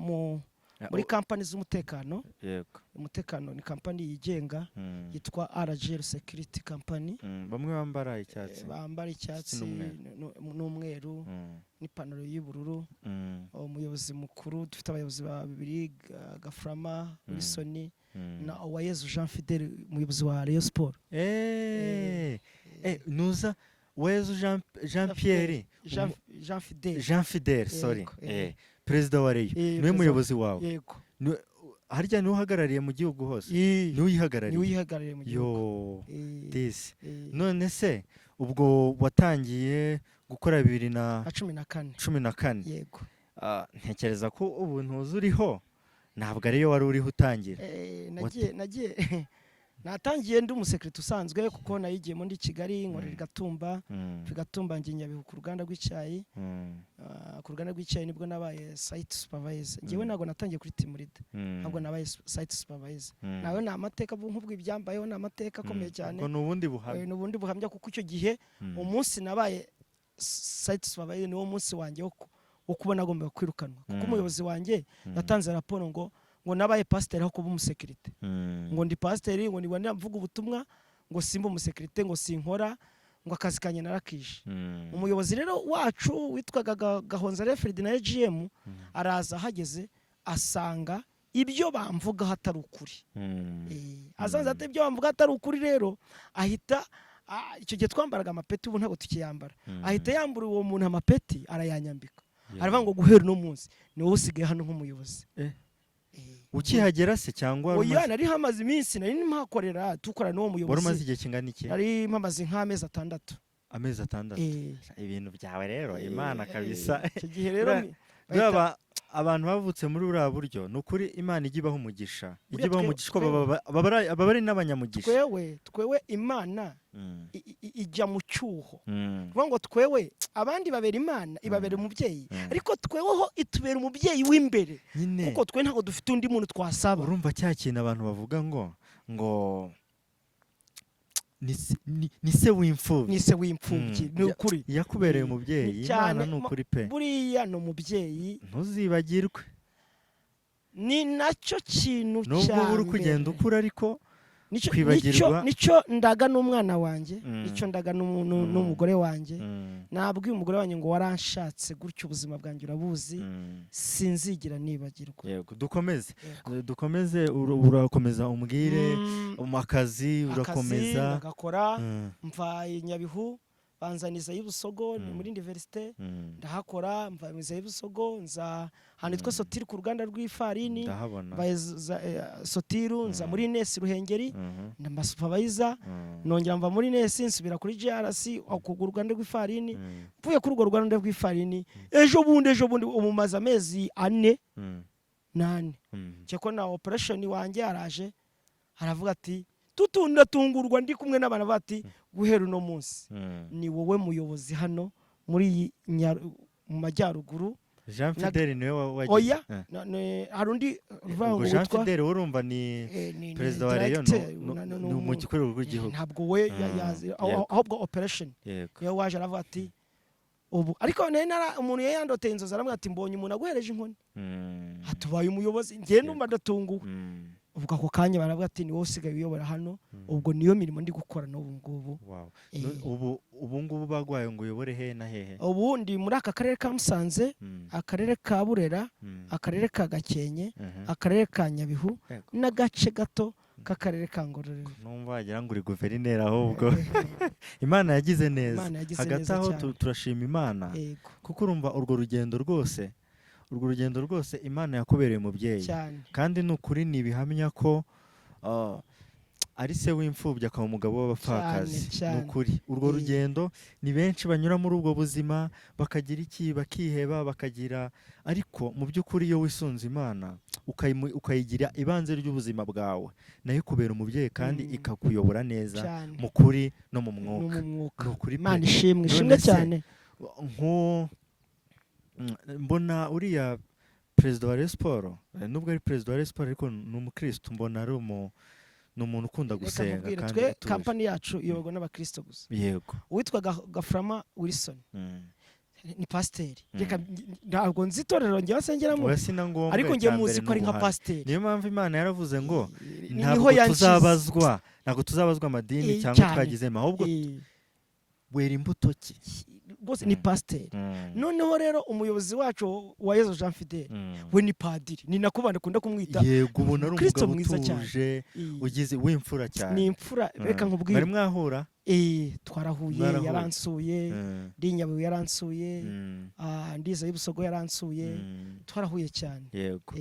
muri kampani z'umutekano. Yego umutekano ni kampani yigenga yitwa RGL Security Company. Bamwe bambara icyatsi n'umweru n'ipantaro y'ubururu. Umuyobozi mukuru dufite abayobozi babiri Gaframa Wilson na YESU Fidele umuyobozi wa Rayon Sport. Nuza YESU Jean Fidele sorry perezida wa Rayon niwe muyobozi wawe? Yego. Harya niwe uhagarariye mu gihugu hose? Niwe uyihagarariye mu gihugu. None se ubwo watangiye gukora 2014? Yego. ntekereza ko ubu ntuzuriho ntabwo ariyo wari uriho utangira. nagiye natangiye ndi umusekirite usanzwe kuko nayigiyemo ndi Kigali nkorera Gatumba Gatumba ngiye Nyabihu ku ruganda rw'icyayi. Ku ruganda rw'icyayi nibwo nabaye site supervisor. Ngiwe nago natangiye kuri team leader ntabwo nabaye site supervisor. Nawe na amateka nk'ubwo ibyambayeho na amateka akomeye cyane. Ko nubundi buhamya kuko icyo gihe umunsi nabaye site supervisor niwo munsi wanjye wo kubona agomba kwirukanwa kuko umuyobozi wanjye yatanze raporo ngo nabaye pasiteri aho kuba umusekirite. Ngo ndi pasiteri ngo nibone mvuga ubutumwa ngo simba umusekirite ngo sinkora ngo akazi kanye narakije. Umuyobozi rero wacu witwaga Gahonza Fred na GM araza hageze asanga ibyo bamvuga hatari ukuri. Azanze ate ibyo bamvuga hatari ukuri rero ahita icyo gihe twambaraga amapeti ubu ntabwo tukiyambara. Ahita yambura uwo muntu amapeti arayanyambika. Aravuga ngo guhera no munsi ni wowe usigaye hano nk'umuyobozi. Ukihagera se cyangwa oya nari hamaze iminsi nari mpakorera tukora n'uwo muyobozi. Wari umaze igihe kingana iki? Nari mpamaze nk'amezi 6. Amezi 6? Ibintu byawe rero Imana kabisa. Icyo gihe rero abantu bavutse muri uriya buryo ni ukuri Imana ijya ibaha umugisha. Ijya ibaha umugisha ko baba ari n'abanyamugisha. Twewe Imana ijya mu cyuho. Kuvuga ngo twewe abandi babera Imana ibabera umubyeyi ariko tweweho itubera umubyeyi w'imbere kuko twe ntago dufite undi muntu twasaba. Urumva cya kintu abantu bavuga ngo ni se w'imfubyi ni ukuri yakubereye umubyeyi. Imana ni ukuri pe buriya no mubyeyi ntuzibagirwe. ni nacyo kintu cyane nubwo uri kugenda ukura ariko kwibagirwa nicyo ndaga n'umwana wanjye nicyo ndaga n'umugore wanjye. Nabwiye umugore wanjye ngo waranshatse gutyo ubuzima bwanjye urabuzi sinzigira nibagirwa. Yego dukomeze urakomeza umbwire akazi urakomeza agakora mva Nyabihu banzaniza y'Ubusogo ni muri universite ndahakora mvamiza y'Ubusogo nza hano twa Sotiri ku ruganda rw'ifarini Sotiru nza muri Nesi Ruhengeri ndamasupervisor nongera mva muri Nesi nsubira kuri GRC ku ruganda rw'ifarini mvuye kuri urwo ruganda rw'ifarini ejo bundi umumaza amezi 4 cyeko na operation wanjye araje aravuga ati tutundungurwa ndi kumwe n'abana bati guhera uno munsi ni wowe muyobozi hano muri mu majyaruguru. Jean Fidele niwe wagize. Oya harundi ruvango Jean Fidele urumva ni perezida wa Rayon ni mu gikorero rw'igihugu. Ntabwo we yazi ahubwo operation yo waje aravuga ati ubu ariko umuntu yandoteye inzozi aramwe ati mbonye umuntu aguhereje inkoni hatubaye umuyobozi ngiye numva ndatunguwe. Ubwo ako kanya baravuga ati ni wowe usigaye uyobora hano ubwo niyo mirimo ndi gukora n'ubu ngubu. Ubu ngubu bagwaye ngo uyobore he na hehe? Ubu ndi muri aka karere ka Musanze, akarere ka Burera, akarere ka Gakenke, akarere ka Nyabihu n'agace gato k'akarere ka Ngororero. Numva wagira ngo uri guverineri ahubwo. Imana yagize neza. Hagati aho turashima Imana kuko urumva urwo rugendo rwose Imana yakubereye umubyeyi kandi n'ukuri nibihamya ko ari se w'imfubyi akaba umugabo w'abapfakazi. N'ukuri urwo rugendo ni benshi banyura muri ubwo buzima bakagira iki bakiheba bakagira ariko mu by'ukuri iyo wisunze Imana ukayigira ibanze ry'ubuzima bwawe nayo kubera umubyeyi kandi ikakuyobora neza mu kuri no mu mwuka. N'ukuri Imana ishimwe cyane. Mbona uriya perezida wa Rayon nubwo ari perezida wa Rayon ariko ni umukristo mbona ari umuntu ukunda gusenga kandi twe kampani yacu iyoborwa n'abakristo gusa. Yego uwitwa Gaframa Wilson ni pasiteri. Ntabwo nzi itorero njye wasengeramo ariko njye muzi ko ari nka pasiteri. Niyo mpamvu Imana yaravuze ngo ntabwo tuzabazwa amadini cyangwa twagizemo ahubwo wera imbuto ki bose ni pasiteri. Noneho rero umuyobozi wacu wa YESU Jean Fidele we ni padiri ni nakubana kunda kumwita. Yego ubona ari umugabo utuje ugize w'imfura cyane. Ni imfura reka nkubwire. Bari mwahura? Twarahuye yaransuye ndi Nyabihu yaransuye ndiza y'Ubusogo yaransuye twarahuye cyane. Yego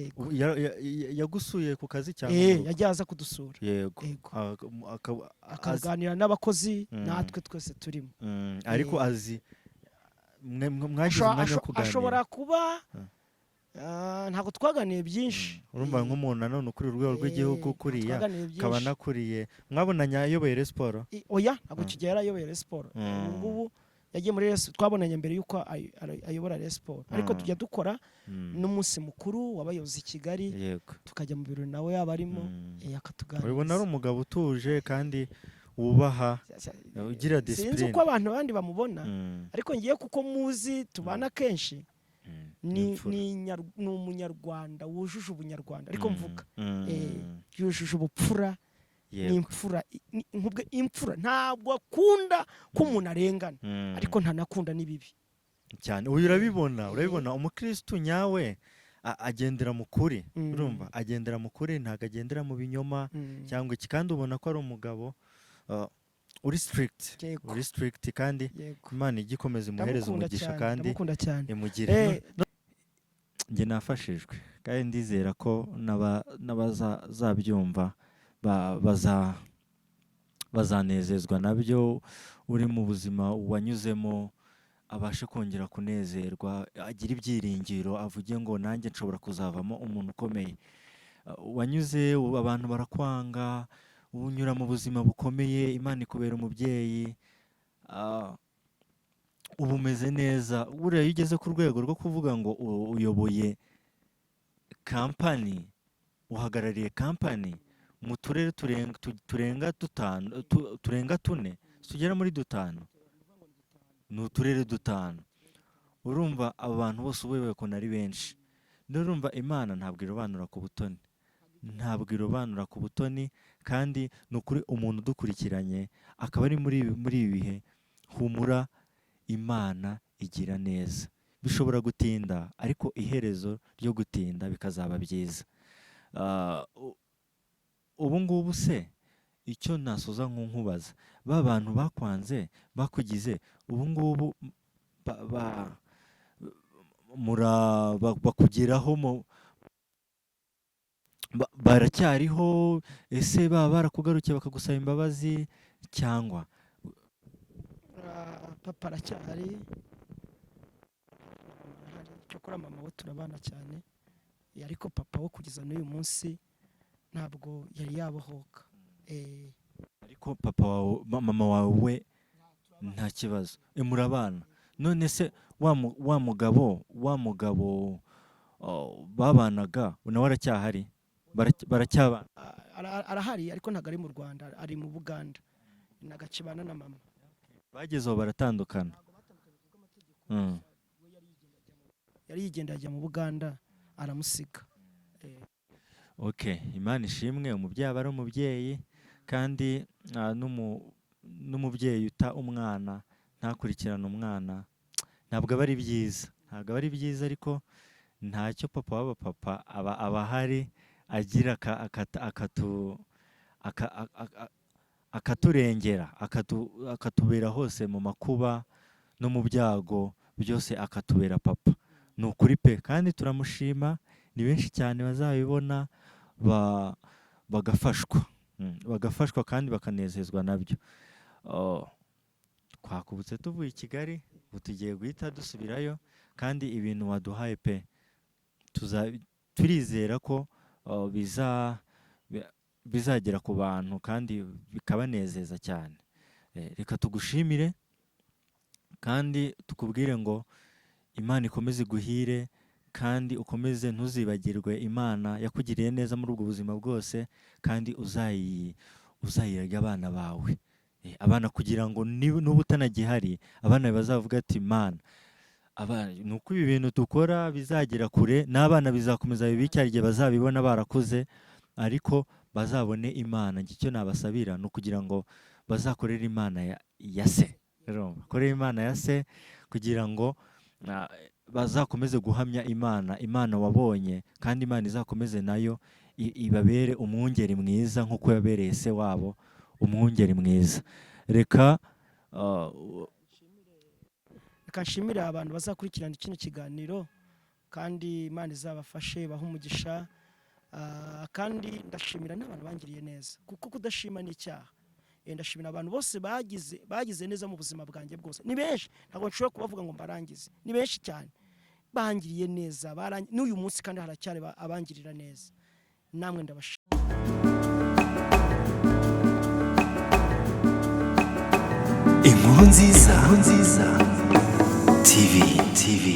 yagusuye ku kazi cyane? yajyaza kudusura. Yego akaganira n'abakozi natwe twese turimo ariko azi mwagize umwanya wo kuganira. ashobora kuba ntabwo twaganiye byinshi. urumva nk'umuntu nanone ukuri urwego rw'igihugu kuriya akaba anakuriye mwabonanye ayoboye Rayon Sport? Oya ntabwo kigiye yarayoboye Rayon Sport. Ubu ngubu yagiye muri Rayon, twabonanye mbere yuko ayobora Rayon Sport, ariko tujya dukora n'umunsi mukuru w'abayobozi i Kigali, tukajya mu birori nawe yaba arimo akatuganiriza. Urabona ari umugabo utuje kandi wubaha, ugira discipline. Sinzi uko abantu bandi bamubona, ariko ngiye kuko muzi tubana kenshi, ni umunyarwanda wujuje ubunyarwanda, ariko mvuga yujuje ubupfura. Imfura imfura ntabwo akunda ko umuntu arengana, ariko ntanakunda n'ibibi cyane. Uyu urabibona umukristo nyawe agendera mu kuri, urumva agendera mu kuri, ntago agendera mu binyoma cyangwa iki, kandi ubona ko ari umugabo uri strict kandi Imana igikomeza imuhereza umugisha kandi imugire. Njye nafashijwe kandi ndizera ko n'abazabyumva bazanezezwa nabyo. Uri mu buzima wanyuzemo abashe kongera kunezerwa, agira ibyiringiro, avuge ngo nanjye nshobora kuzavamo umuntu ukomeye. Wanyuze abantu barakwanga, unyura mu buzima bukomeye, Imana ikubera umubyeyi, uba umeze neza. Buriya iyo ugeze ku rwego rwo kuvuga ngo uyoboye kampani, uhagarariye kampani mu turere turenga tune, tugera muri dutanu, ni uturere dutanu. Urumva abo bantu bose ubuyoboye ukuntu ari benshi. Urumva Imana ntabwo irobanura ku butoni, kandi ni ukuri umuntu udukurikiranye akaba ari muri ibi bihe, humura, Imana igira neza. Bishobora gutinda, ariko iherezo ryo gutinda bikazaba byiza. Ubu ngubu se icyo nasoza nkubaza, ba bantu bakwanze bakugize, ubu ngubu bakugeraho, baracyariho? Ese baba barakugarukiye bakagusaba imbabazi cyangwa? Papa aracyari, cyokora mama we turabana cyane, ariko papa wo kugeza n'uyu munsi ntabwo yari yabohoka. Ariko papa wawe, mama wawe nta kibazo, murabana. None se wa mugabo babanaga nawe aracyahari? Baracyabana? Arahari, ariko ntabwo ari mu Rwanda, ari mu Buganda, nagakibana na mama. Bagezeho baratandukana? Yari yigendera ajya mu Buganda, aramusiga. Imana ishimwe. Umubyeyi aba ari umubyeyi, kandi n'umubyeyi uta umwana, ntakurikirana umwana, ntabwo aba ari byiza. Ariko ntacyo papa w'abapapa aba ahari, agira akaturengera, akatubera hose mu makuba no mu byago byose, akatubera papa. Ni ukuri pe, kandi turamushima. Ni benshi cyane bazabibona bagafashwa kandi bakanezezwa nabyo. Twakubutse tuvuye i Kigali, ubu tugiye guhita dusubirayo, kandi ibintu waduhaye pe turizera ko bizagera ku bantu kandi bikabanezeza cyane. Reka tugushimire kandi tukubwire ngo Imana ikomeze iguhire, kandi ukomeze ntuzibagirwe Imana yakugiriye neza muri ubwo buzima bwose, kandi uzayiraga abana bawe, abana, kugira ngo n'ubu utanagihari abana bazavuga ati Mana, ni uko ibi bintu dukora bizagera kure, n'abana bizakomeza bibicyara igihe bazabibona barakuze, ariko bazabone Imana. Icyo nabasabira ni ukugira ngo bazakorere Imana ya se, bakorere Imana ya se, kugira ngo bazakomeze guhamya Imana wabonye, kandi Imana izakomeze nayo ibabere umwungeri mwiza nk'uko yabereye se wabo umwungeri mwiza. Reka nshimire abantu bazakurikirana kino kiganiro, kandi Imana izabafashe, bahe umugisha. Kandi ndashimira n'abantu bangiriye neza, kuko kudashima ni icyaha. Ndashimira abantu bose bagize neza mu buzima bwanjye bwose. Ni benshi, ntabwo nshobora kubavuga ngo mbarangize, ni benshi cyane. bangiriye neza n'uyu munsi kandi haracyari abangirira neza namwe ndabashimira. Inkuru nziza TV